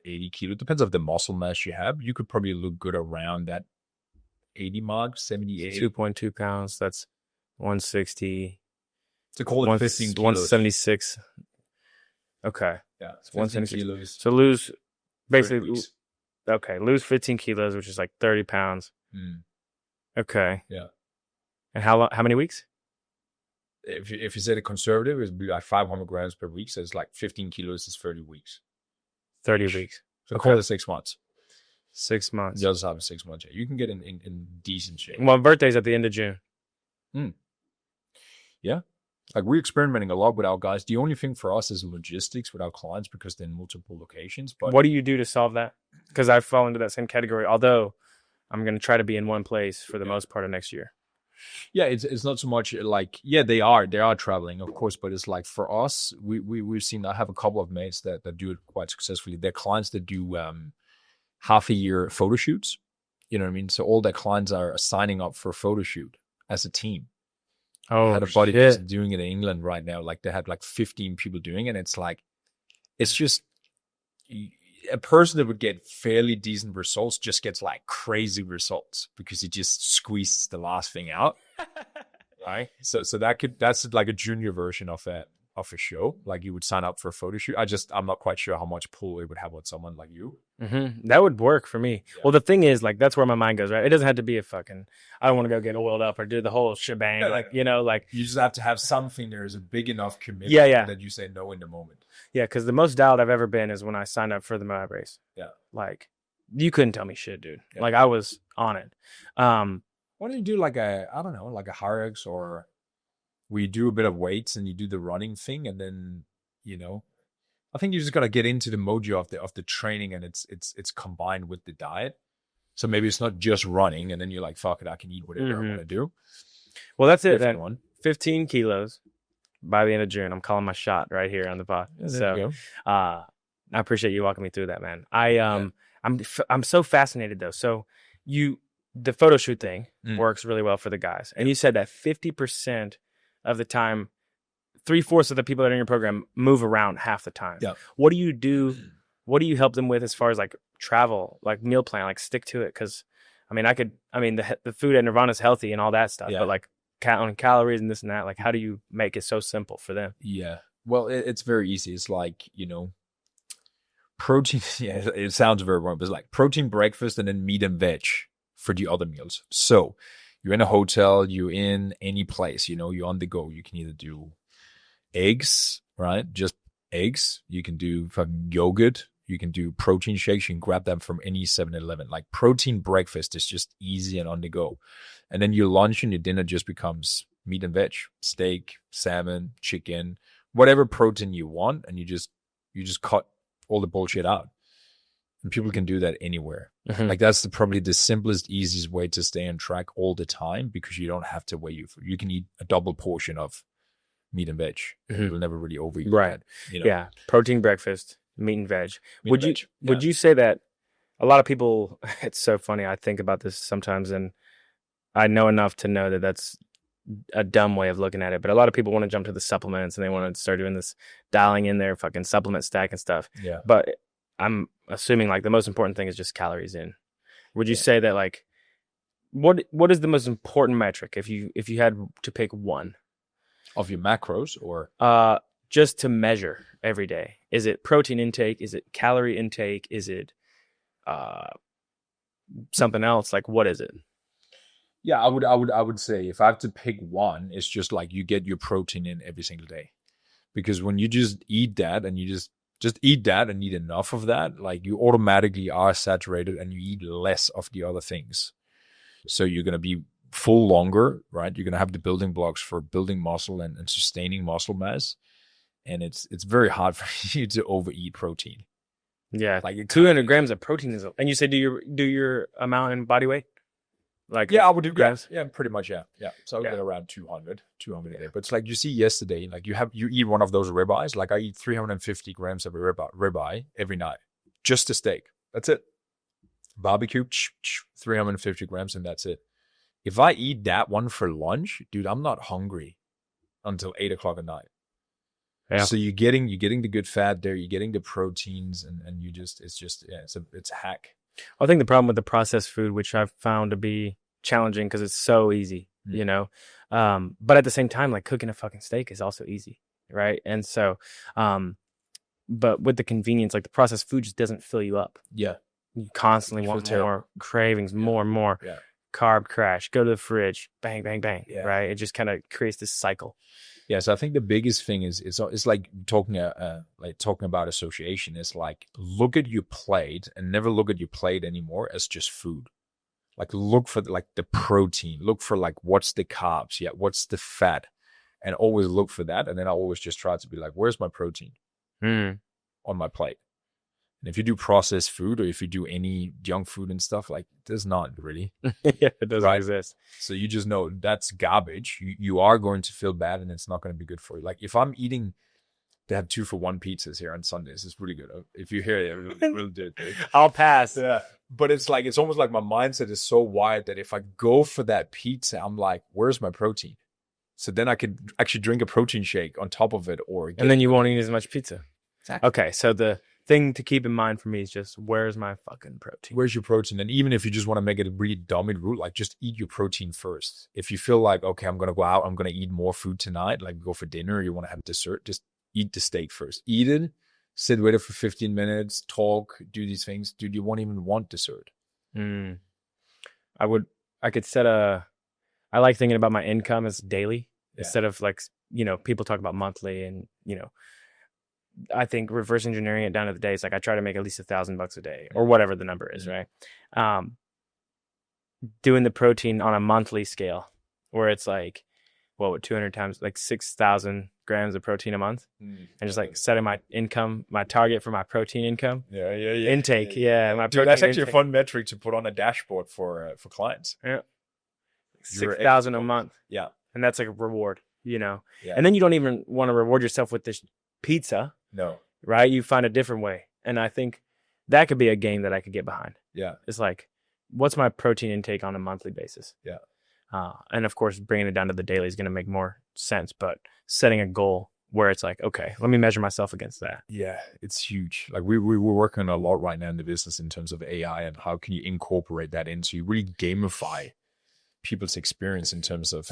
80 kilo. Depends on the muscle mass you have. You could probably look good around that 80 mark, 78. 2.2 pounds. That's 160. To call it 15 kilos. 176. Okay. Yeah. 176 kilos. So lose basically. Okay, lose 15 kilos, which is like 30 pounds. Okay. Yeah. And how many weeks? If you said a conservative, it would be like 500 grams per week. So it's like 15 kilos is 30 weeks. 30 weeks. So call it 6 months. 6 months. Just have 6 months. You can get in decent shape. Well, my birthday's at the end of June. Yeah. Like we're experimenting a lot with our guys. The only thing for us is logistics with our clients because they're in multiple locations. But what do you do to solve that? Because I fall into that same category, although I'm going to try to be in one place for the most part of next year. Yeah, it's not so much like, they are traveling, of course, but it's like for us, we've seen, I have a couple of mates that do it quite successfully. They're clients that do half a year photo shoots. You know what I mean? So all their clients are signing up for a photo shoot as a team. Oh, I had a buddy that's doing it in England right now. Like they had like 15 people doing it. And it's like, it's just a person that would get fairly decent results just gets like crazy results because he just squeezes the last thing out. Right. So that's like a junior version of a show. Like you would sign up for a photo shoot. I'm not quite sure how much pull it would have on someone like you. That would work for me. Yeah. Well, the thing is, like, that's where my mind goes, right? It doesn't have to be I don't want to go get oiled up or do the whole shebang. Yeah, you just have to have something there is a big enough commitment that you say no in the moment. Yeah, because the most dialed I've ever been is when I signed up for the Moab race. Yeah. Like, you couldn't tell me shit, dude. Yeah. Like, I was on it. Why don't you do like a Hyrox or where you do a bit of weights and you do the running thing and then, I think you just got to get into the mojo of the training and it's combined with the diet. So maybe it's not just running and then you're like, fuck it, I can eat whatever I want to do. Well, that's it then. 15 kilos by the end of June. I'm calling my shot right here on the pod. Yeah, so I appreciate you walking me through that, man. I'm so fascinated though. So the photo shoot thing works really well for the guys. And you said that 50% of the time, 3/4 of the people that are in your program move around half the time. Yeah. What do you do? What do you help them with as far as like travel, like meal plan, like stick to it? Because the food at Nirvana is healthy and all that stuff, but like counting calories and this and that, like how do you make it so simple for them? Yeah. Well, it's very easy. It's like, protein. Yeah, it sounds very wrong, but it's like protein breakfast and then meat and veg for the other meals. So you're in a hotel, you're in any place, you're on the go. You can either do eggs, right? Just eggs. You can do yogurt. You can do protein shakes. You can grab them from any 7-Eleven. Like protein breakfast is just easy and on the go. And then your lunch and your dinner just becomes meat and veg, steak, salmon, chicken, whatever protein you want. And you just cut all the bullshit out. And people can do that anywhere. Like that's probably the simplest, easiest way to stay on track all the time because you don't have to weigh your food. You can eat a double portion of meat and veg. You'll never really overeat. Right. That, Yeah. Protein breakfast, meat and veg. Would you say that a lot of people, it's so funny. I think about this sometimes and I know enough to know that that's a dumb way of looking at it. But a lot of people want to jump to the supplements and they want to start doing this dialing in their fucking supplement stack and stuff. Yeah. But I'm assuming like the most important thing is just calories in. Would you say that like, what is the most important metric if you had to pick one? Of your macros or just to measure every day? Is it protein intake? Is it calorie intake? Is it something else? Like what is it? Yeah, I would say if I have to pick one, it's just like you get your protein in every single day. Because when you just eat that and you just eat that and eat enough of that, like you automatically are saturated and you eat less of the other things. So you're going to be full longer, right? You're going to have the building blocks for building muscle and sustaining muscle mass. And it's very hard for you to overeat protein. Yeah. Like 200 grams of protein is, and you say do your amount in body weight? Like I would do grams. Yeah, pretty much. Yeah. So I would get around 200 a day. But it's like you see yesterday, like you eat one of those ribeyes. Like I eat 350 grams of ribeye every night. just a steak. That's it. Barbecue, 350 grams, and that's it. If I eat that one for lunch, dude, I'm not hungry until 8 o'clock at night. Yeah. So you're getting the good fat there, you're getting the proteins, and it's a hack. I think the problem with the processed food, which I've found to be challenging because it's so easy, you know, but at the same time, like cooking a fucking steak is also easy, right? And so, but with the convenience, like the processed food just doesn't fill you up. Yeah, you constantly want more cravings, more and more. Yeah. Carb crash, go to the fridge, bang, bang, bang. Yeah. Right? It just kind of creates this cycle. Yeah, so I think the biggest thing is it's like talking about association. It's like, look at your plate and never look at your plate anymore as just food. Like look for like the protein, look for like what's the carbs, what's the fat, and always look for that. And then I always just try to be like, where's my protein on my plate? And if you do processed food or if you do any junk food and stuff, like there's not really. Yeah, it doesn't exist. So you just know that's garbage. You are going to feel bad and it's not going to be good for you. Like if I'm eating, they have 2-for-1 pizzas here on Sundays. It's really good. If you hear it, we'll do it. Dude. I'll pass. Yeah. But it's almost like my mindset is so wired that if I go for that pizza, I'm like, where's my protein? So then I could actually drink a protein shake on top of it and then you won't eat as much pizza. Exactly. Okay. So the thing to keep in mind for me is just, where's my fucking protein? Where's your protein? And even if you just want to make it a really dummy rule, like just eat your protein first. If you feel like, okay, I'm going to go out, I'm going to eat more food tonight, like go for dinner, or you want to have dessert, just eat the steak first. Eat it, sit with it for 15 minutes, talk, do these things. Dude, you won't even want dessert. I like thinking about my income as daily instead of like, you know, people talk about monthly and, you know, I think reverse engineering it down to the day is like I try to make at least $1,000 a day or whatever the number is, right? Doing the protein on a monthly scale where it's like, 200 times like 6,000 grams of protein a month, and just like setting my income, my target for my protein income, intake, my Dude, that's actually a fun metric to put on a dashboard for clients. Yeah, 6,000 a month. Yeah, and that's like a reward, you know. Yeah. And then you don't even want to reward yourself with this pizza. No. Right? You find a different way. And I think that could be a game that I could get behind. Yeah. It's like, what's my protein intake on a monthly basis? Yeah. And of course, bringing it down to the daily is going to make more sense. But setting a goal where it's like, okay, let me measure myself against that. Yeah, it's huge. Like we're working a lot right now in the business in terms of AI and how can you incorporate that in so you really gamify people's experience in terms of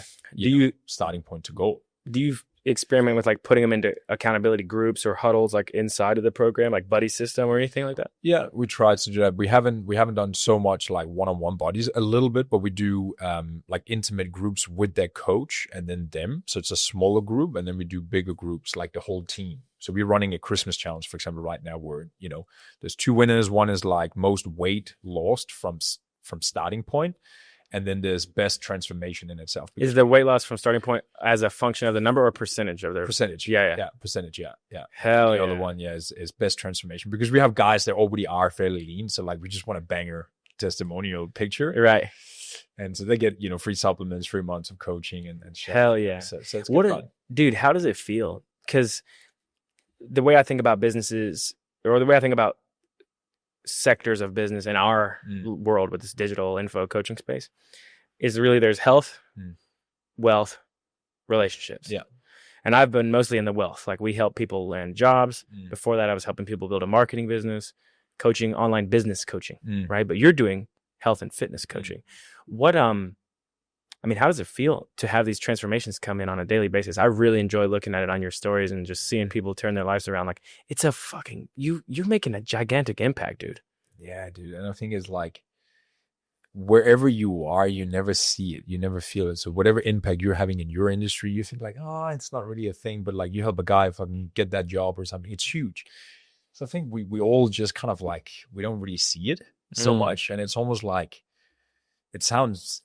starting point to goal. Do you experiment with like putting them into accountability groups or huddles like inside of the program, like buddy system or anything like that? Yeah, we tried to do that. We haven't done so much like one-on-one buddies, a little bit, but we do like intimate groups with their coach and then them. So it's a smaller group, and then we do bigger groups like the whole team. So we're running a Christmas challenge, for example, right now where, you know, there's 2 winners. One is like most weight lost from starting point. And then there's best transformation in itself. Is the weight loss from starting point as a function of the number or percentage of their percentage? Yeah. Percentage. Yeah. Hell the other one, is best transformation, because we have guys that already are fairly lean. So like, we just want a banger testimonial picture. Right. And so they get, you know, free supplements, 3 months of coaching and shit. Hell yeah. So it's good fun. Dude, how does it feel? Because the way I think about businesses, or the way I think about sectors of business in our world with this digital info coaching space, is really there's health, wealth, relationships. Yeah. And I've been mostly in the wealth. Like we help people land jobs. Before that, I was helping people build a marketing business, coaching, online business coaching, right? But you're doing health and fitness coaching. What, I mean, how does it feel to have these transformations come in on a daily basis? I really enjoy looking at it on your stories and just seeing people turn their lives around. Like it's a fucking, you're making a gigantic impact, dude. Yeah, dude. And I think it's like wherever you are, you never see it. You never feel it. So whatever impact you're having in your industry, you think like, oh, it's not really a thing. But like you help a guy fucking get that job or something. It's huge. So I think we all just kind of like, we don't really see it so much. And it's almost like, it sounds,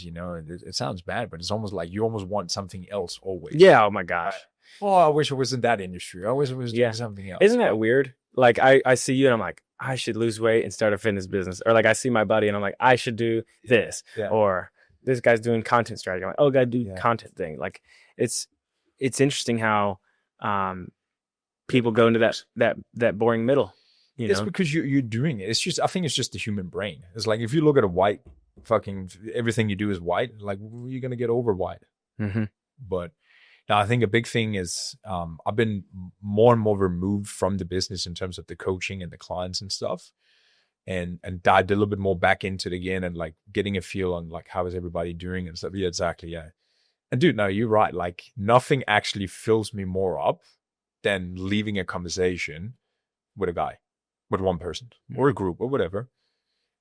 you know, it sounds bad, but it's almost like you almost want something else always. Yeah. Oh my gosh. Oh, I wish it was in that industry. I wish it was doing something else. Isn't that weird? Like I see you and I'm like, I should lose weight and start a fitness business. Or like I see my buddy and I'm like, I should do this. Yeah. Or this guy's doing content strategy. I'm like, oh, gotta do content thing. Like it's interesting how people go into that boring middle. you It's know? because you're doing it. It's just, I think it's just the human brain. It's like if you look at a white fucking, everything you do is white, like you're going to get over white. Mm-hmm. But now I think a big thing is I've been more and more removed from the business in terms of the coaching and the clients and stuff, and dived a little bit more back into it again and like getting a feel on like how is everybody doing and stuff. Yeah, exactly. Yeah. And dude, no, you're right. Like nothing actually fills me more up than leaving a conversation with a guy, with one person or a group or whatever,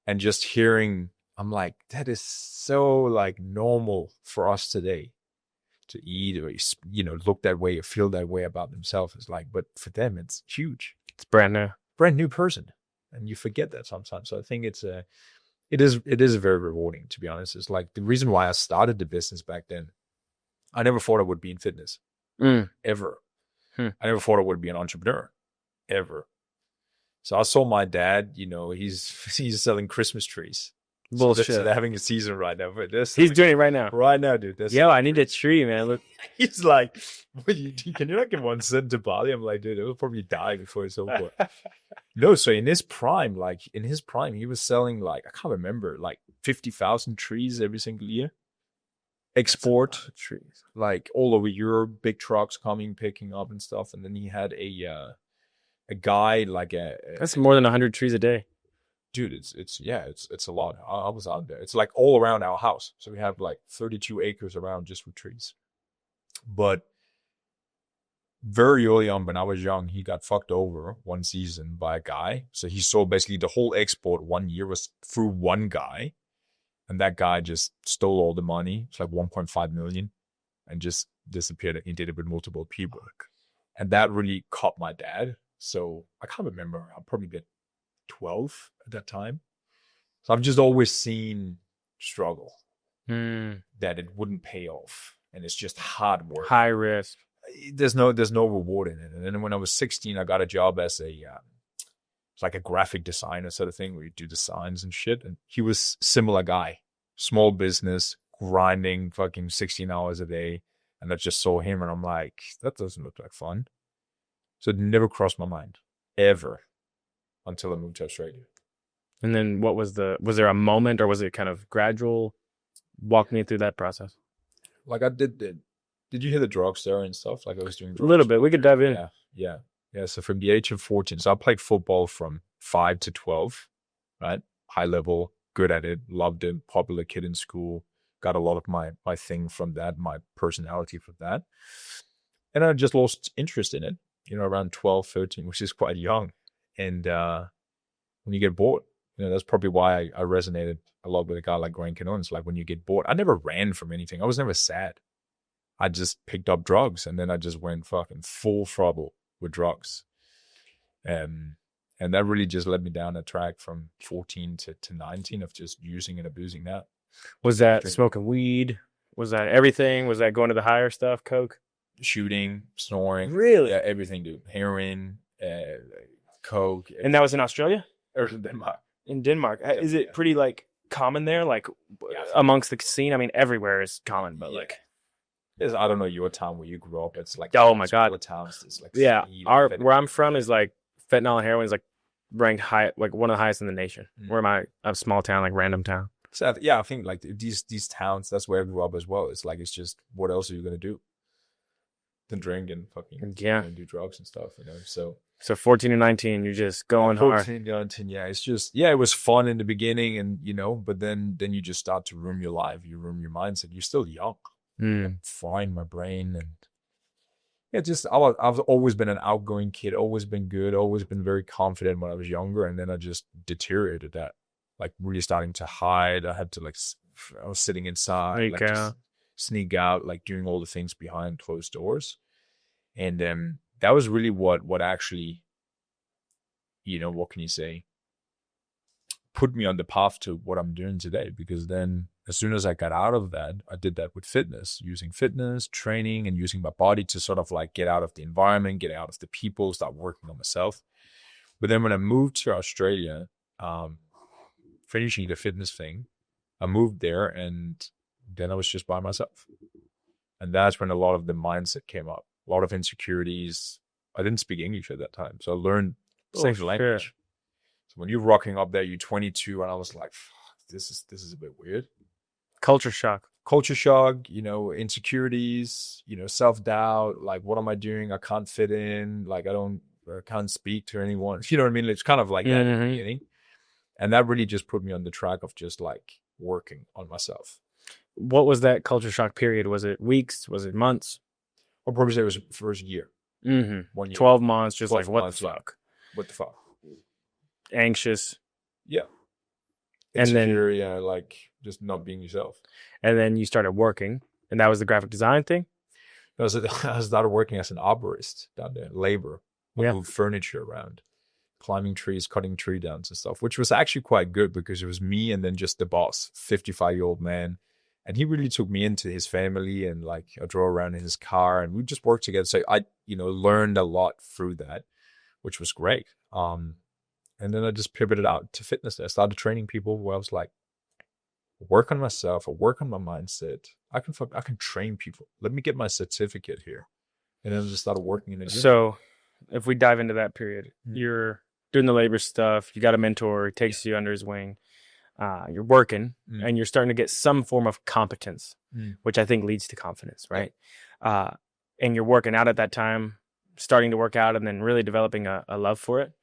and just hearing, I'm like, that is so like normal for us today to eat or, you know, look that way or feel that way about themselves. It's like, but for them, it's huge. It's brand new person. And you forget that sometimes. So I think it is very rewarding, to be honest. It's like the reason why I started the business back then. I never thought I would be in fitness ever. I never thought I would be an entrepreneur ever. So I saw my dad, you know, he's selling Christmas trees. Bullshit. So they're having a season right now. But he's doing it right now. Right now, dude. Yo, I need a tree, man. Look. He's like, can you not give 1 cent to Bali? I'm like, dude, it will probably die before it's over. No, so in his prime, he was selling like, I can't remember, like 50,000 trees every single year. Export trees, like all over Europe, big trucks coming, picking up and stuff. And then he had a guy like that's more than 100 trees a day. Dude, it's a lot. I was out there. It's like all around our house. So we have like 32 acres around just with trees. But very early on when I was young, he got fucked over one season by a guy. So he sold basically the whole export 1 year was through one guy. And that guy just stole all the money. It's like 1.5 million and just disappeared. He did it with multiple people. And that really caught my dad. So I can't remember. I'll probably be 12 at that time. So I've just always seen struggle, that it wouldn't pay off. And it's just hard work. High risk. There's no reward in it. And then when I was 16, I got a job as it's like a graphic designer sort of thing where you do the signs and shit. And he was similar guy, small business, grinding fucking 16 hours a day. And I just saw him and I'm like, that doesn't look like fun. So it never crossed my mind ever until I moved to Australia. And then was there a moment or was it kind of gradual? Walk me through that process. Like I did you hear the drugs there and stuff? Like I was doing drugs. A little bit. We could dive in. Yeah. So from the age of 14, so I played football from 5 to 12, right? High level, good at it, loved it, popular kid in school, got a lot of my thing from that, my personality from that. And I just lost interest in it, you know, around 12, 13, which is quite young. And when you get bored, you know, that's probably why I resonated a lot with a guy like Grant Cannone. It's like when you get bored, I never ran from anything. I was never sad. I just picked up drugs and then I just went fucking full throttle with drugs. And that really just led me down a track from 14 to 19 of just using and abusing that. Was that smoking weed? Was that everything? Was that going to the higher stuff, coke? Shooting, snoring. Really? Yeah, everything, dude. Heroin, coke. And that was in Australia? Or in Denmark. In Denmark. Is it pretty like common there? Like amongst the scene? I mean, everywhere is common, but like. I don't know your town where you grew up. It's like, oh my God. Towns. It's like, where I'm from is like fentanyl and heroin is like ranked high, like one of the highest in the nation. Where am I? I'm a small town, like random town. So I think like these towns, that's where I grew up as well. It's like, it's just, what else are you going to do than drink and fucking and do drugs and stuff, you know? So 14 and 19, you're just going 14, 19, yeah. It's just, it was fun in the beginning and, you know, but then you just start to ruin your life. You ruin your mindset. You're still young. And frying my brain and I've always been an outgoing kid, always been good, always been very confident when I was younger, and then I just deteriorated that, like really starting to hide. I was sitting inside, sneak out, like doing all the things behind closed doors, and that was really what actually, you know, what can you say, put me on the path to what I'm doing today. Because then as soon as I got out of that, I did that with fitness, using fitness, training, and using my body to sort of like get out of the environment, get out of the people, start working on myself. But then when I moved to Australia, finishing the fitness thing, I moved there and then I was just by myself. And that's when a lot of the mindset came up, a lot of insecurities. I didn't speak English at that time. So I learned language. when you're rocking up there, you're 22, and I was like, fuck, this is a bit weird. Culture shock. Culture shock, insecurities, self-doubt, like, what am I doing? I can't fit in, like, I can't speak to anyone. You know what I mean? It's kind of like that in the beginning. And that really just put me on the track of just like working on myself. What was that culture shock period? Was it weeks? Was it months? Or probably say it was first year. 1 year. 12 12 months, just 12 like, what months, the fuck? What the fuck? Anxious. Yeah. And then, like just not being yourself. And then you started working, and that was the graphic design thing? I started working as an arborist down there, labor. Move furniture around, climbing trees, cutting tree downs and stuff, which was actually quite good because it was me and then just the boss, 55-year-old man. And he really took me into his family, and like I drove around in his car and we just worked together. So I, learned a lot through that, which was great. And then I just pivoted out to fitness. I started training people where I was like, work on myself, I work on my mindset. I can train people. Let me get my certificate here. And then I just started working in the gym. So if we dive into that period, you're doing the labor stuff, you got a mentor, he takes you under his wing, you're working, and you're starting to get some form of competence, which I think leads to confidence, right? And you're working out at that time, starting to work out, and then really developing a love for it.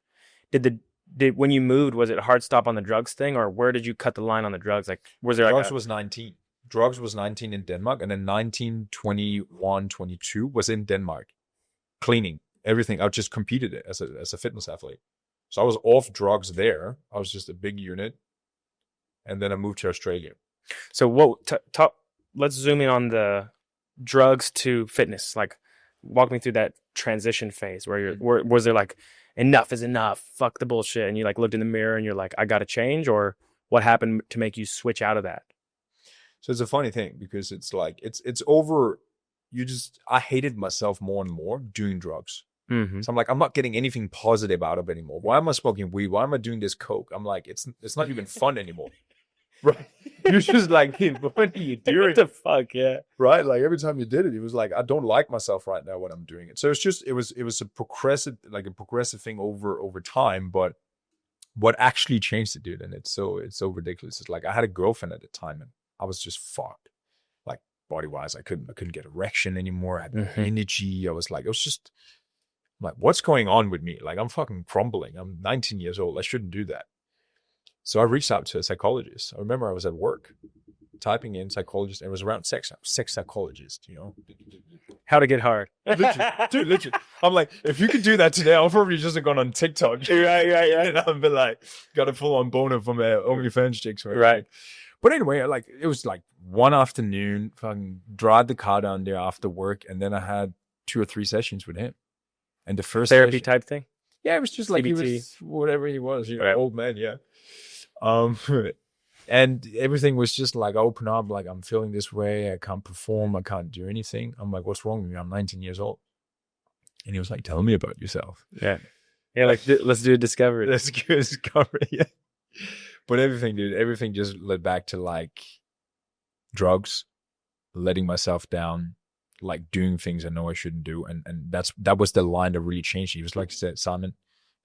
Did when you moved, was it a hard stop on the drugs thing, or where did you cut the line on the drugs? Like, was there drugs was 19. Drugs was 19 in Denmark, and then 19, 21, 22 was in Denmark, cleaning. Everything. I just competed as a fitness athlete. So I was off drugs there. I was just a big unit. And then I moved to Australia. So let's zoom in on the drugs to fitness. Like, walk me through that transition phase where was there like, enough is enough, fuck the bullshit, and you like looked in the mirror and you're like, I gotta change? Or what happened to make you switch out of that? So it's a funny thing because it's like, it's over. I hated myself more and more doing drugs. Mm-hmm. So I'm like, I'm not getting anything positive out of it anymore. Why am I smoking weed? Why am I doing this coke? I'm like, it's not even fun anymore. Right? You're just like, what are you doing? What the fuck, yeah. Right? Like every time you did it was like, I don't like myself right now when I'm doing it. So it was a progressive thing over time. But what actually changed it, dude, and it's so ridiculous. It's like I had a girlfriend at the time and I was just fucked. Like body wise, I couldn't get erection anymore. I had no energy. I was like, I'm like, what's going on with me? Like, I'm fucking crumbling. I'm 19 years old. I shouldn't do that. So I reached out to a psychologist. I remember I was at work typing in psychologist, and it was around sex psychologist, How to get hard. Legit. I'm like, if you could do that today, I'll probably just have gone on TikTok. Right. And I've been like, got a full on boner from OnlyFans chicks. Right. But anyway, like, it was like one afternoon, fucking drive the car down there after work, and then I had 2 or 3 sessions with him. And the first therapy type thing? Yeah, it was just like CBT. He was whatever he was, right. Old man, yeah. And everything was just like open up, like I'm feeling this way, I can't perform, I can't do anything. I'm like, what's wrong with me? I'm 19 years old. And he was like, tell me about yourself. Yeah, like let's do a discovery. Let's do a discovery, yeah. But everything just led back to like drugs, letting myself down, like doing things I know I shouldn't do. And that was the line that really changed. He was like, said, Simon,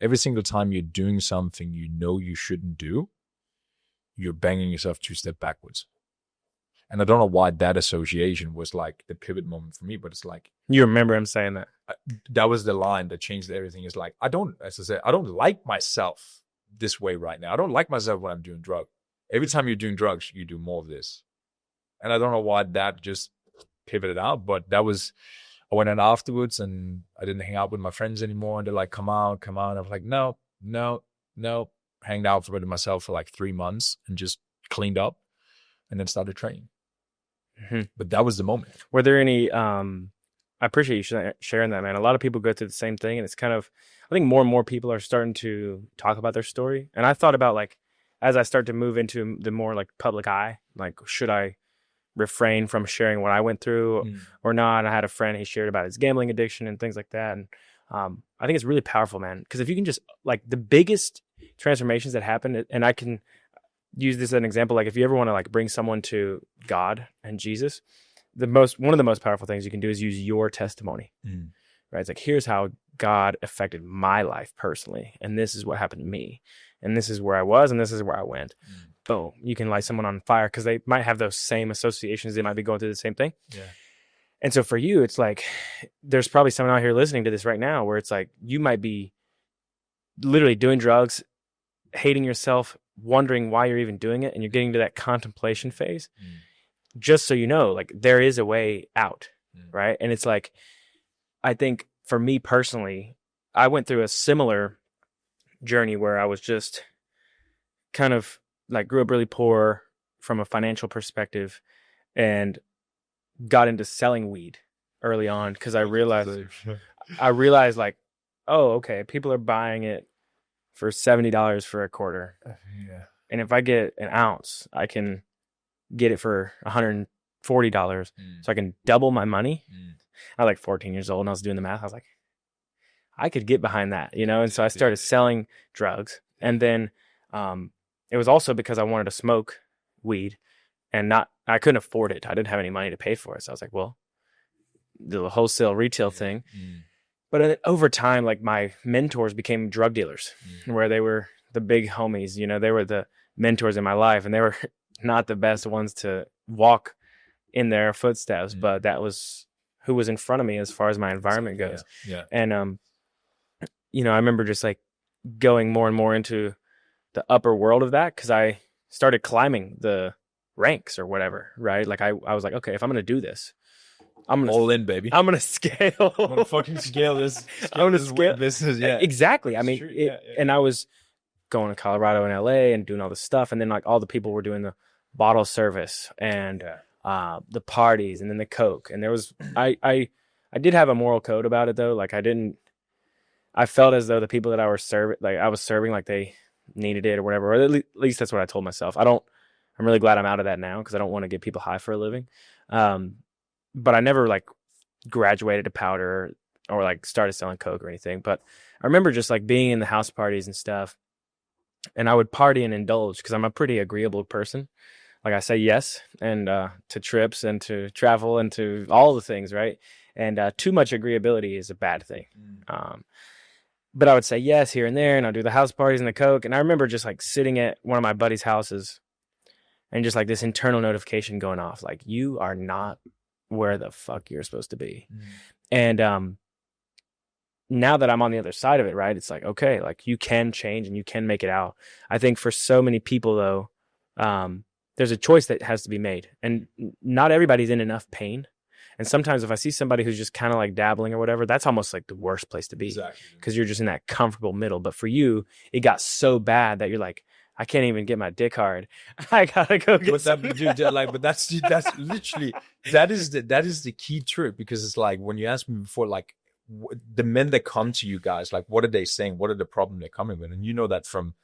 every single time you're doing something you know you shouldn't do, you're banging yourself 2 steps backwards. And I don't know why that association was like the pivot moment for me, but it's like, you remember him saying that? That was the line that changed everything. It's like, I don't like myself this way right now. I don't like myself when I'm doing drugs. Every time you're doing drugs, you do more of this. And I don't know why that just pivoted out, but I went in afterwards and I didn't hang out with my friends anymore. And they're like, come out. I was like, no. Hanged out with myself for like 3 months and just cleaned up and then started training. Mm-hmm. But that was the moment. Were there any, I appreciate you sharing that, man. A lot of people go through the same thing, and it's kind of, I think more and more people are starting to talk about their story. And I thought about, like, as I start to move into the more like public eye, like, should I refrain from sharing what I went through or not? And I had a friend, he shared about his gambling addiction and things like that. And I think it's really powerful, man, because if you can just, like, the biggest transformations that happen, and I can use this as an example, like if you ever want to like bring someone to God and Jesus, one of the most powerful things you can do is use your testimony, right? It's like, here's how God affected my life personally, and this is what happened to me. and this is where I was, and this is where I went. Boom. You can light someone on fire because they might have those same associations. They might be going through the same thing. Yeah. And so for you, it's like, there's probably someone out here listening to this right now where it's like, you might be literally doing drugs, hating yourself, wondering why you're even doing it. And you're getting to that contemplation phase. Just so you know, like, there is a way out. Right. And it's like, I think for me personally, I went through a similar journey where I was just kind of like, grew up really poor from a financial perspective and got into selling weed early on because I realized like, oh, okay, people are buying it for $70 for a quarter. Yeah. And if I get an ounce, I can get it for $140. So I can double my money. I was like 14 years old and I was doing the math. I was like, I could get behind that, you know? And so I started selling drugs. And then it was also because I wanted to smoke weed and I couldn't afford it. I didn't have any money to pay for it. So I was like, well, the wholesale retail thing. But over time, like, my mentors became drug dealers where they were the big homies, you know, they were the mentors in my life, and they were not the best ones to walk in their footsteps, but that was who was in front of me as far as my environment goes. Yeah. And, you know, I remember just like going more and more into the upper world of that because I started climbing the ranks or whatever, right? Like I was like, okay, if I'm going to do this, I'm gonna all in, baby. I'm gonna scale. I'm gonna fucking scale this. I'm gonna scale business. Yeah, exactly. I mean, and I was going to Colorado and LA and doing all this stuff, and then like all the people were doing the bottle service and the parties, and then the coke. And there was I did have a moral code about it though. Like I felt as though the people that I was serving, like they needed it or whatever. Or at least that's what I told myself. I'm really glad I'm out of that now because I don't want to get people high for a living. But I never like graduated to powder or like started selling coke or anything. But I remember just like being in the house parties and stuff, and I would party and indulge because I'm a pretty agreeable person. Like I say yes, and to trips and to travel and to all the things, right? And too much agreeability is a bad thing. But I would say yes here and there, and I'd do the house parties and the coke. And I remember just like sitting at one of my buddies' houses and just like this internal notification going off, like, you are not where the fuck you're supposed to be. And now that I'm on the other side of it, right, it's like, okay, like you can change and you can make it out. I think for so many people though, there's a choice that has to be made, and not everybody's in enough pain. And sometimes if I see somebody who's just kind of like dabbling or whatever, that's almost like the worst place to be, because you're just in that comfortable middle. But for you, it got so bad that you're like, I can't even get my dick hard. I gotta go get some. But that's literally that is the key truth, because it's like when you asked me before, like the men that come to you guys, like what are they saying? What are the problem they're coming with? And you know that from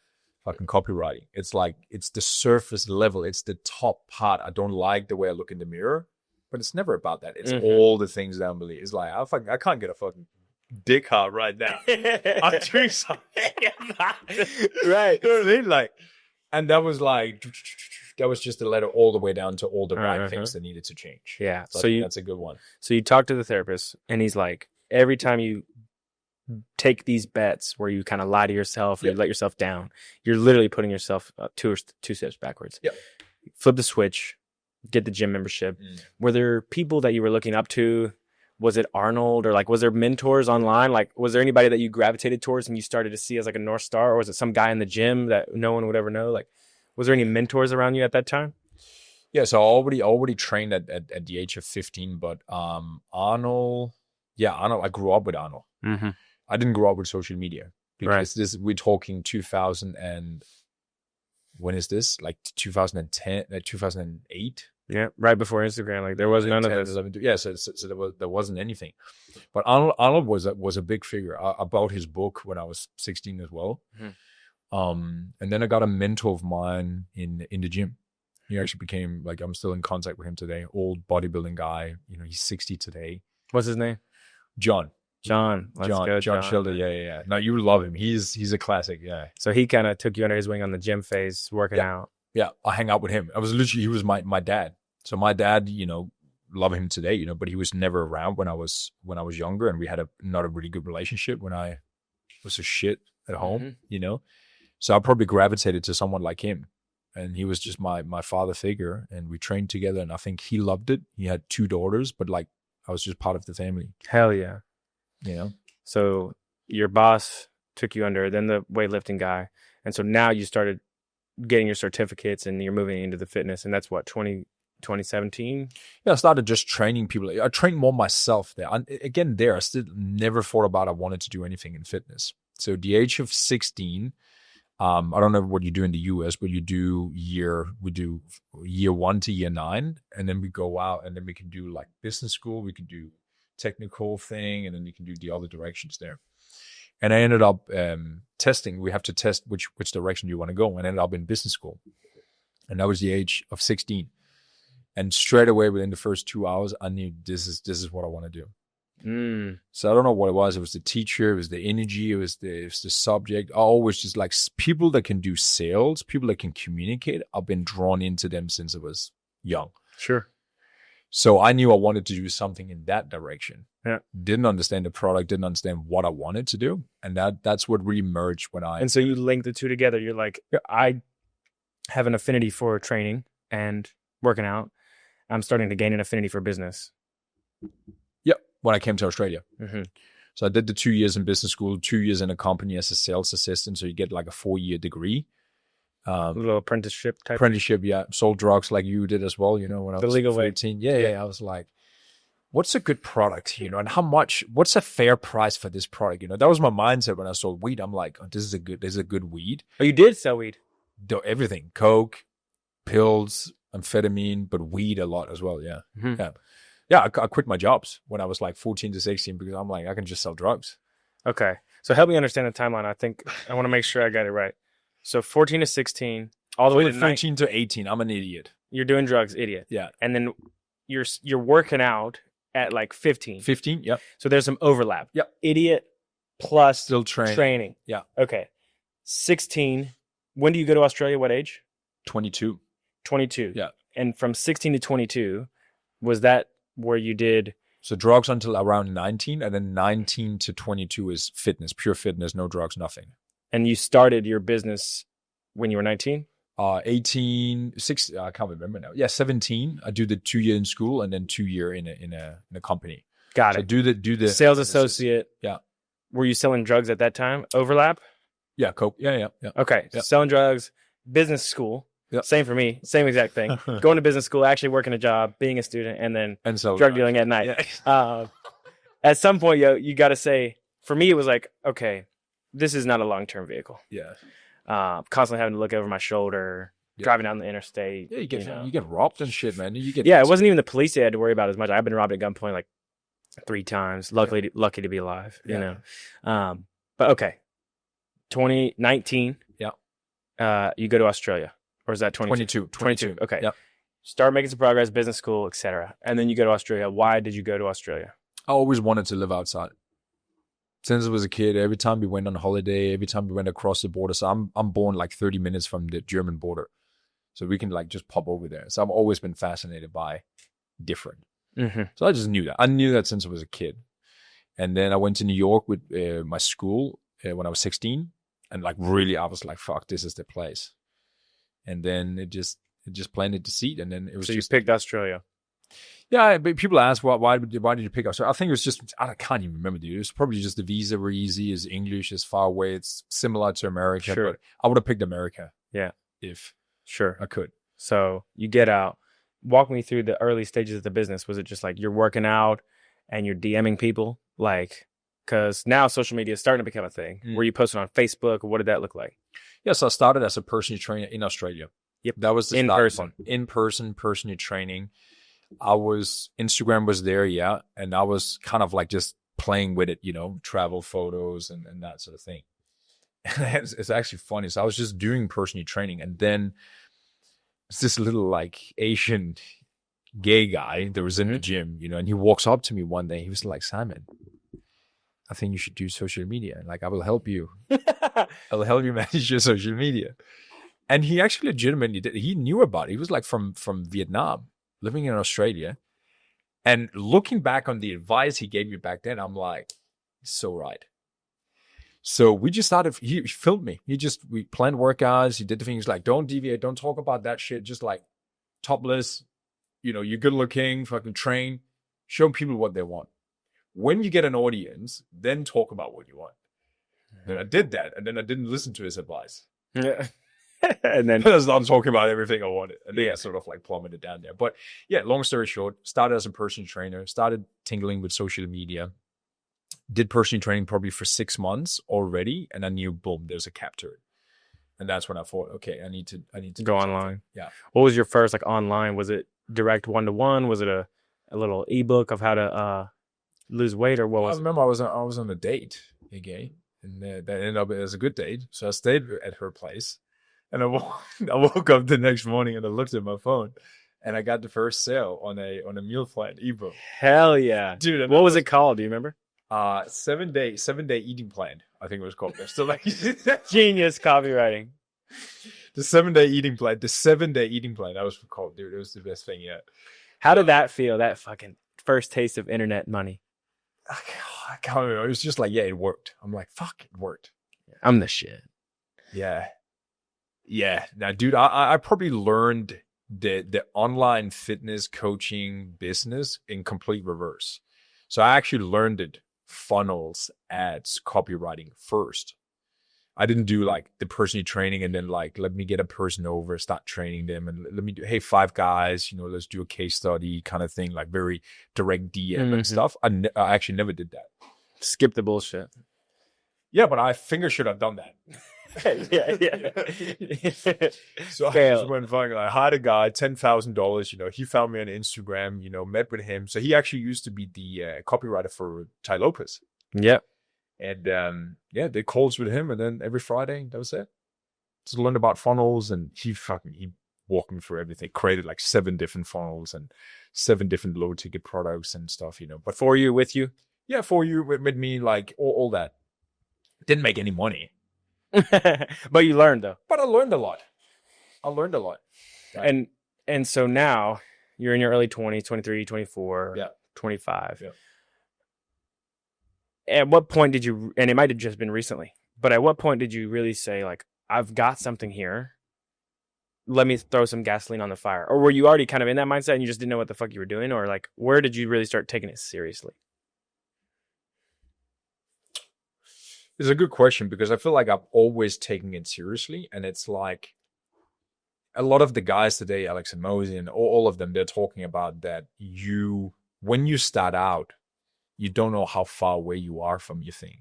fucking copywriting. It's like it's the surface level. It's the top part. I don't like the way I look in the mirror, but it's never about that. It's all the things down below. It's like I can't get a fucking dick hard right now. I'm doing something. Right. You know what I mean? Like, and that was just the letter all the way down to all the right things that needed to change. Yeah. So that's a good one. So you talk to the therapist, and he's like, every time you take these bets where you kind of lie to yourself or you let yourself down, you're literally putting yourself two steps backwards. Yeah. Flip the switch, get the gym membership. Were there people that you were looking up to? Was it Arnold, or like, was there mentors online? Like, was there anybody that you gravitated towards and you started to see as like a North Star, or was it some guy in the gym that no one would ever know? Like, was there any mentors around you at that time? Yeah. So I already trained at the age of 15, but Arnold, I grew up with Arnold. I didn't grow up with social media, because we're talking 2000 and when is this? Like 2010, 2008. Yeah, right before Instagram. Like there was none of this. 11, yeah, so there wasn't anything. But Arnold was a big figure. I bought his book when I was 16 as well. And then I got a mentor of mine in the gym. He actually became, like, I'm still in contact with him today. Old bodybuilding guy. You know, he's 60 today. What's his name? John. John Schilder. Yeah. No, you love him. He's a classic. Yeah. So he kind of took you under his wing on the gym phase, working out. Yeah, I hang out with him. He was my dad. So my dad, you know, love him today, you know, but he was never around when I was younger, and we had not a really good relationship when I was a shit at home, you know. So I probably gravitated to someone like him. And he was just my father figure. And we trained together. And I think he loved it. He had 2 daughters, but like I was just part of the family. Hell yeah. You know? So your boss took you under, then the weightlifting guy. And so now you started getting your certificates and you're moving into the fitness. And that's what, 2017? Yeah, I started just training people. I trained more myself there. And again, I still never thought about I wanted to do anything in fitness. So at the age of 16, I don't know what you do in the US, but we do year 1 to year 9. And then we go out and then we can do like business school. We can do technical thing. And then you can do the other directions there. And I ended up testing. We have to test which direction you want to go. And I ended up in business school. And that was the age of 16. And straight away within the first 2 hours, I knew this is what I want to do. So I don't know what it was. It was the teacher. It was the energy. It was the subject. I always just like people that can do sales, people that can communicate. I've been drawn into them since I was young. Sure. So I knew I wanted to do something in that direction. Yeah. Didn't understand the product, didn't understand what I wanted to do. And that's what really merged when I... And so you link the two together. You're like, I have an affinity for training and working out. I'm starting to gain an affinity for business. Yep. When I came to Australia. Mm-hmm. So I did the 2 years in business school, 2 years in a company as a sales assistant. So you get like a 4-year degree. A little apprenticeship type. Apprenticeship, yeah. Sold drugs like you did as well, you know, when I was legal 14. Yeah. I was like, what's a good product, you know, and what's a fair price for this product? You know, that was my mindset when I sold weed. I'm like, oh, this is a good weed. Oh, you did sell weed? Everything. Coke, pills, amphetamine, but weed a lot as well. Yeah. Mm-hmm. Yeah. I quit my jobs when I was like 14 to 16 because I'm like, I can just sell drugs. Okay. So help me understand the timeline. I think I want to make sure I got it right. So 14 to 16, all the way to 14 to 18. I'm an idiot. You're doing drugs, idiot. Yeah. And then you're working out at like 15. 15, yep. So there's some overlap. Yep. Idiot plus still training. Yeah. Okay. 16. When do you go to Australia? What age? 22. 22. Yeah. And from 16 to 22, was that where you did? So drugs until around 19, and then 19 to 22 is fitness, pure fitness, no drugs, nothing. And you started your business when you were 19? 18, 6, I can't remember now. Yeah, 17. I do the 2 year in school and then 2 year in a company. Got it. So do the sales associate. Yeah. Were you selling drugs at that time? Overlap? Yeah, coke. Yeah. Okay. Yeah. Selling drugs, business school. Yeah. Same for me. Same exact thing. Going to business school, actually working a job, being a student, and then drug dealing at night. Yeah. At some point, you got to say, for me, it was like, okay, this is not a long-term vehicle. Yeah. Constantly having to look over my shoulder, driving down the interstate. Yeah, you get robbed and shit, man. It wasn't even the police they had to worry about as much. I've been robbed at gunpoint like 3 times. Lucky to be alive, you know. But okay, 2019. Yeah. You go to Australia, or is that 22? 22. Okay. Yeah. Start making some progress, business school, etc. And then you go to Australia. Why did you go to Australia? I always wanted to live outside. Since I was a kid, every time we went on holiday, every time we went across the border. So I'm born like 30 minutes from the German border. So we can like just pop over there. So I've always been fascinated by different. Mm-hmm. So I just knew that. I knew that since I was a kid. And then I went to New York with my school when I was 16. And like really, I was like, fuck, this is the place. And then it just planted the seed. And then it was you picked Australia. Yeah, but people ask why did you pick up? So I think it was just I can't even remember, dude. It was probably just the visa were easy, it's English, it's far away, it's similar to America. Sure. But I would have picked America. Yeah. If I could. So you get out. Walk me through the early stages of the business. Was it just like you're working out and you're DMing people? Like, because now social media is starting to become a thing. Were you posting on Facebook? What did that look like? Yes, I started as a personal trainer in Australia. Yep. That was the in-person personal training. Instagram was there, yeah. And I was kind of like just playing with it, you know, travel photos and that sort of thing. And it's actually funny. So I was just doing personal training. And then it's this little like Asian gay guy that was in the gym, you know, and he walks up to me one day. He was like, Simon, I think you should do social media. Like, I will help you. I will help you manage your social media. And he actually legitimately did. He knew about it. He was like from Vietnam, living in Australia. And looking back on the advice he gave me back then, I'm like, he's so right. So we just started, he filmed me. We planned workouts. He did the things like, don't deviate, don't talk about that shit. Just like topless, you're good looking, fucking train, show people what they want. When you get an audience, then talk about what you want. Then I did that. And then I didn't listen to his advice. Yeah. And then I started talking about everything I wanted. And then I sort of like plummeted down there. But yeah, long story short, started as a personal trainer, started tingling with social media. Did personal training probably for 6 months already, and I knew, boom, there's a cap to it, and that's when I thought, okay, I need to go online. Yeah. What was your first like online? Was it direct 1-to-1? Was it a little ebook of how to lose weight, or what was? I remember I was on a date again, and that ended up as a good date. So I stayed at her place, and I woke up the next morning and I looked at my phone, and I got the first sale on a meal plan ebook. Hell yeah, dude! What was it called? Do you remember? 7-day eating plan, I think it was called. They're still like genius copywriting. The 7-day eating plan. The 7-day eating plan. That was called, dude. It was the best thing yet. How did that feel? That fucking first taste of internet money. I can't remember. It was just like, yeah, it worked. I'm like, fuck, it worked. I'm the shit. Yeah. Now, dude, I probably learned the online fitness coaching business in complete reverse. So I actually learned it. Funnels, ads, copywriting first. I didn't do like the personal training and then like, let me get a person over, start training them, and let me do, hey, 5 guys, let's do a case study kind of thing, like very direct DM and stuff. I actually never did that. Skip the bullshit. Yeah, but I should have done that. yeah. So I just went fucking, I hired a guy, $10,000, he found me on Instagram, met with him. So he actually used to be the copywriter for Tai Lopez. Yep. And did calls with him, and then every Friday, that was it. Just learned about funnels, and he walked me through everything, created like 7 different funnels and 7 different low ticket products and stuff, But for you, with you? Yeah, for you, with me, like all that. Didn't make any money. But you learned though. But I learned a lot. Right? And so now you're in your early 20s, 23, 24, 25. Yeah. At what point did you, and it might have just been recently, but at what point did you really say like, I've got something here, let me throw some gasoline on the fire? Or were you already kind of in that mindset and you just didn't know what the fuck you were doing? Or like, where did you really start taking it seriously? It's a good question, because I feel like I've always taken it seriously. And it's like a lot of the guys today, Alex and Mosey and all of them, they're talking about that when you start out, you don't know how far away you are from your thing.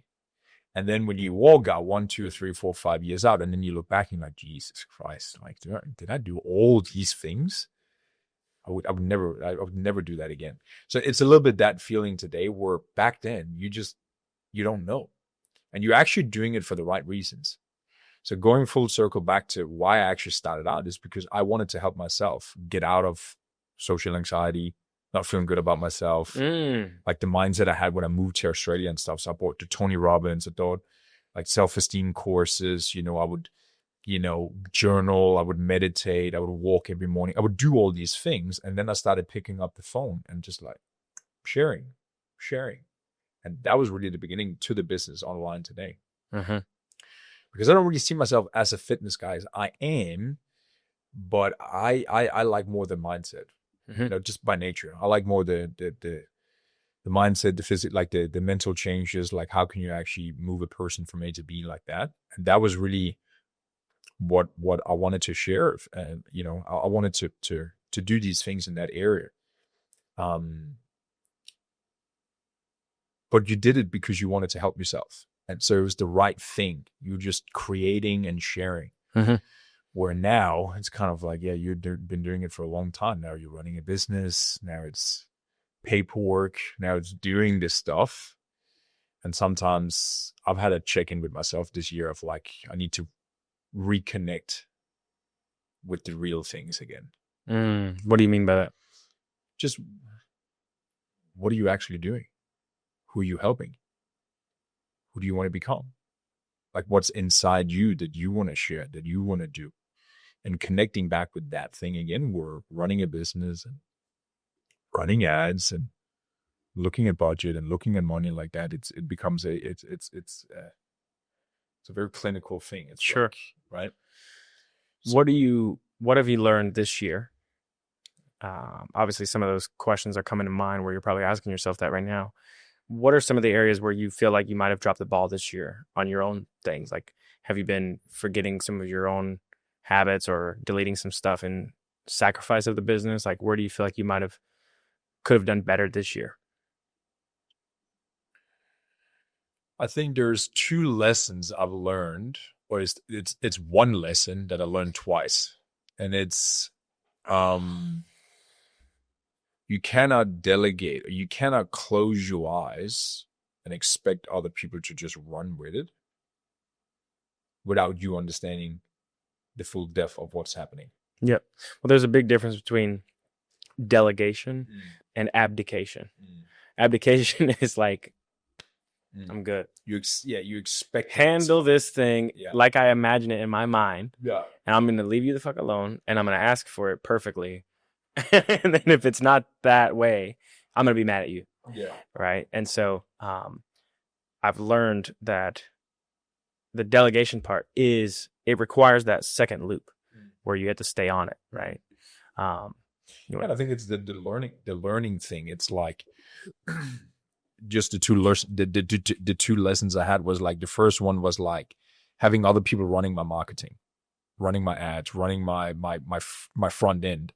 And then when you walk out 1, 2, 3, 4, 5 years out, and then you look back and you're like, Jesus Christ, like, did I do all these things? I would never do that again. So it's a little bit that feeling today, where back then you don't know. And you're actually doing it for the right reasons. So going full circle back to why I actually started out is because I wanted to help myself get out of social anxiety, not feeling good about myself. Like the mindset I had when I moved to Australia and stuff. So I bought the Tony Robbins, I thought like self-esteem courses, I would, journal, I would meditate, I would walk every morning. I would do all these things. And then I started picking up the phone and just like sharing. And that was really the beginning to the business online today. Because I don't really see myself as a fitness guy as I am, but I like more the mindset, just by nature. I like more the mindset, the physical, like the mental changes, like how can you actually move a person from A to B like that. And that was really what I wanted to share. And, I wanted to do these things in that area. But you did it because you wanted to help yourself. And so it was the right thing. You're just creating and sharing. Where now it's kind of like, you've been doing it for a long time. Now you're running a business. Now it's paperwork. Now it's doing this stuff. And sometimes I've had a check-in with myself this year of like, I need to reconnect with the real things again. What do you mean by that? Just, what are you actually doing? Who are you helping? Who do you want to become? Like what's inside you that you want to share, that you want to do? And connecting back with that thing again, we're running a business and running ads and looking at budget and looking at money like that. It becomes It's a very clinical thing. It's Sure. like, right? What have you learned this year? Obviously, some of those questions are coming to mind where you're probably asking yourself that right now. What are some of the areas where you feel like you might have dropped the ball this year on your own things? Like, have you been forgetting some of your own habits or deleting some stuff in sacrifice of the business? Like, where do you feel like you could have done better this year? I think there's 2 lessons I've learned, or it's one lesson that I learned twice, and it's you cannot delegate, or you cannot close your eyes and expect other people to just run with it without you understanding the full depth of what's happening. Yep. Well, there's a big difference between delegation and abdication. Abdication is like, I'm good. You expect handle this thing like I imagine it in my mind. Yeah. And I'm going to leave you the fuck alone, and I'm going to ask for it perfectly. And then if it's not that way, I'm going to be mad at you. Yeah. Right. And so I've learned that the delegation part it requires that second loop where you have to stay on it. Right. I think it's the learning thing. It's like just the two lessons I had was like, the first one was like having other people running my marketing, running my ads, running my front end.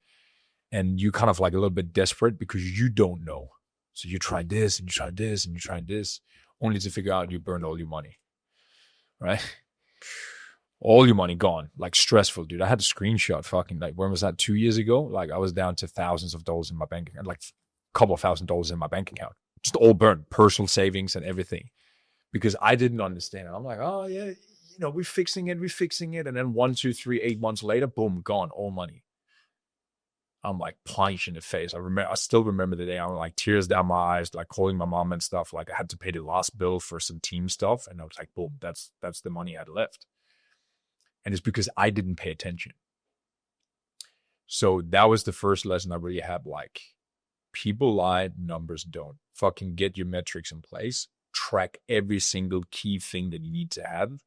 And you kind of like a little bit desperate because you don't know. So you try this and you try this and you try this, only to figure out you burned all your money, right? All your money gone. Like, stressful, dude. I had a screenshot fucking, like, when was that, 2 years ago? Like, I was down to thousands of dollars in my bank account, like a couple of $1,000s in my bank account. Just all burned, personal savings and everything. Because I didn't understand it. I'm like, oh yeah, we're fixing it. And then 1, 2, 3, 8 months later, boom, gone, all money. I'm like punched in the face. I still remember the day. I'm like, tears down my eyes, like calling my mom and stuff. Like, I had to pay the last bill for some team stuff, and I was like, boom, that's the money I had left. And it's because I didn't pay attention. So that was the first lesson I really had. Like, people lie, numbers don't. Fucking get your metrics in place. Track every single key thing that you need to have,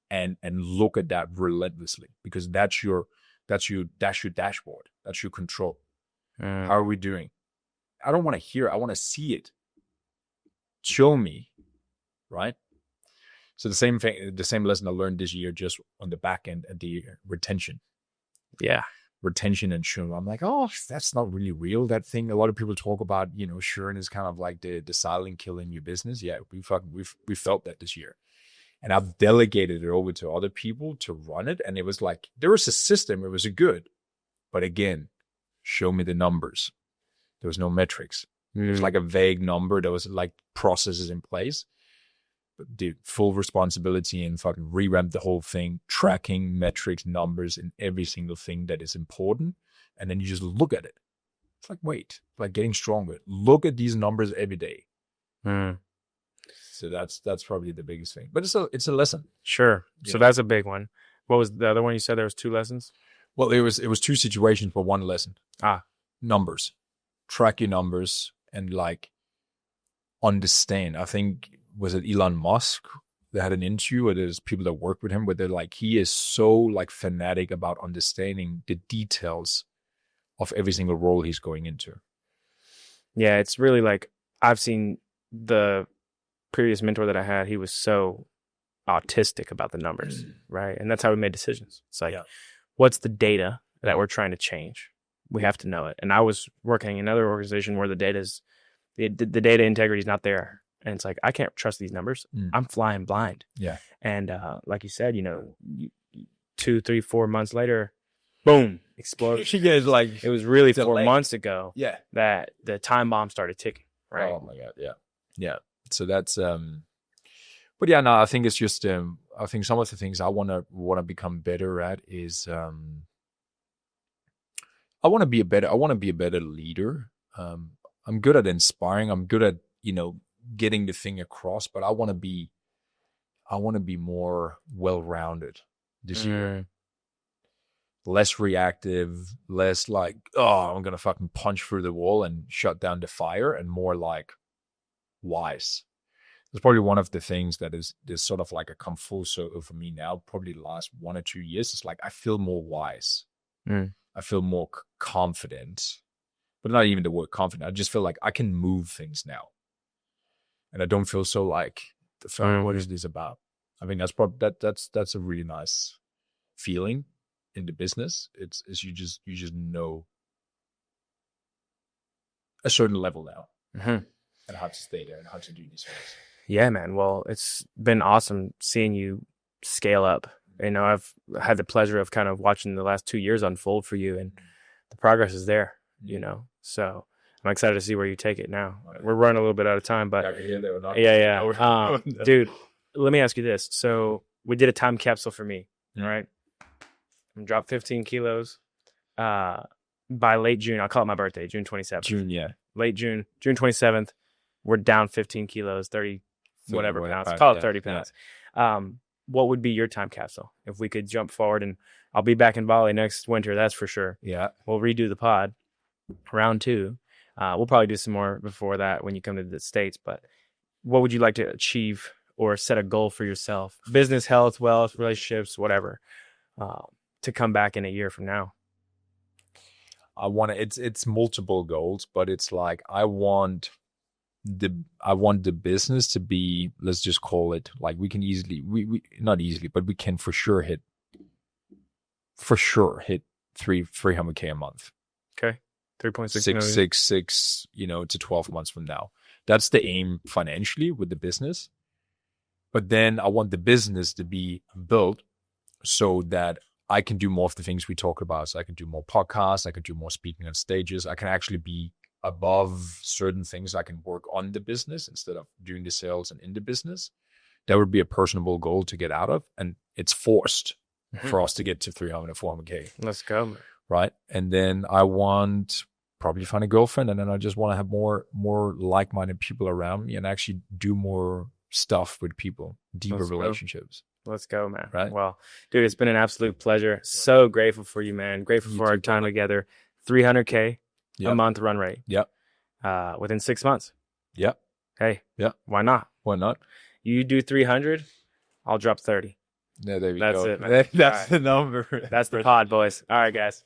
and look at that relentlessly, because that's your dashboard. That's your control. How are we doing? I don't want to hear it. I want to see it. Show me, right? So the same lesson I learned this year, just on the back end, at the retention. Yeah. Retention and churn. I'm like, oh, that's not really real, that thing. A lot of people talk about, churn is kind of like the silent killer in your business. Yeah, we felt that this year. And I've delegated it over to other people to run it. And it was like, there was a system. It was a good. But again, show me the numbers. There was no metrics. It was like a vague number. There was like processes in place. But dude, full responsibility and fucking revamp the whole thing. Tracking metrics, numbers, and every single thing that is important. And then you just look at it. It's like, wait, like getting stronger. Look at these numbers every day. So that's probably the biggest thing. But it's a lesson. Sure. So that's a big one. What was the other one you said? There was 2 lessons? Well, it was 2 situations for 1 lesson. Numbers. Track your numbers and like understand. I think, was it Elon Musk? They had an interview where there's people that work with him, where they're like, he is so like fanatic about understanding the details of every single role he's going into. Yeah, it's really like, I've seen the previous mentor that I had, he was so autistic about the numbers, right? And that's how we made decisions. It's like, what's the data that we're trying to change? We have to know it. And I was working in another organization where the data integrity is not there. And it's like, I can't trust these numbers. I'm flying blind. Yeah. And like you said, 2, 3, 4 months later, boom, exploded. Like, it was really 4 months ago. Yeah. That the time bomb started ticking. Right. Oh my God. Yeah. Yeah. So that's but yeah, no, I think it's just I think some of the things I want to become better at is I want to be a better leader. I'm good at inspiring. I'm good at, getting the thing across, but I want to be more well-rounded this year. Less reactive, less like, oh, I'm going to fucking punch through the wall and shut down the fire, and more like wise. It's probably one of the things that is sort of like a come full circle for me now, probably the last 1 or 2 years. It's like I feel more wise. I feel more confident, but not even the word confident. I just feel like I can move things now. And I don't feel so like, what is this about? I mean, that's probably, that's a really nice feeling in the business. It's you just know a certain level now and how to stay there and how to do these things. Yeah, man. Well, it's been awesome seeing you scale up. You know, I've had the pleasure of kind of watching the last 2 years unfold for you, and the progress is there, you know. So I'm excited to see where you take it now. We're running a little bit out of time, but yeah. Dude, let me ask you this. So we did a time capsule for me, right? I'm dropped 15 kilos by late June. I'll call it my birthday, June 27th. June, yeah. Late June 27th. We're down 15 kilos, 30, whatever pounds. Call it 30 pounds. Yeah. What would be your time capsule if we could jump forward? And I'll be back in Bali next winter, that's for sure. Yeah. We'll redo the pod, round 2. We'll probably do some more before that when you come to the States. But what would you like to achieve or set a goal for yourself? Business, health, wealth, relationships, whatever, to come back in a year from now. I want to, it's multiple goals, but it's like, I want the business to be, let's just call it, like we can easily, we not easily, but we can for sure hit 300K a month. Okay. 3.6 million. 6, to 12 months from now. That's the aim financially with the business. But then I want the business to be built so that I can do more of the things we talk about. So I can do more podcasts. I can do more speaking on stages. I can actually be above certain things. I can work on the business instead of doing the sales and in the business. That would be a personable goal to get out of. And it's forced for us to get to 300 or 400K. Let's go. Right. And then I want probably find a girlfriend. And then I just want to have more like-minded people around me and actually do more stuff with people, deeper relationships. Let's go, man. Right. Well, dude, it's been an absolute pleasure. So grateful for you, man. Grateful for our time together. 300K a month run rate. Yep. Within 6 months. Yep. Hey. Yep. Why not? Why not? You do 300, I'll drop 30. Yeah, there we That's go. It, man. That's the number. That's the pod, boys. All right, guys.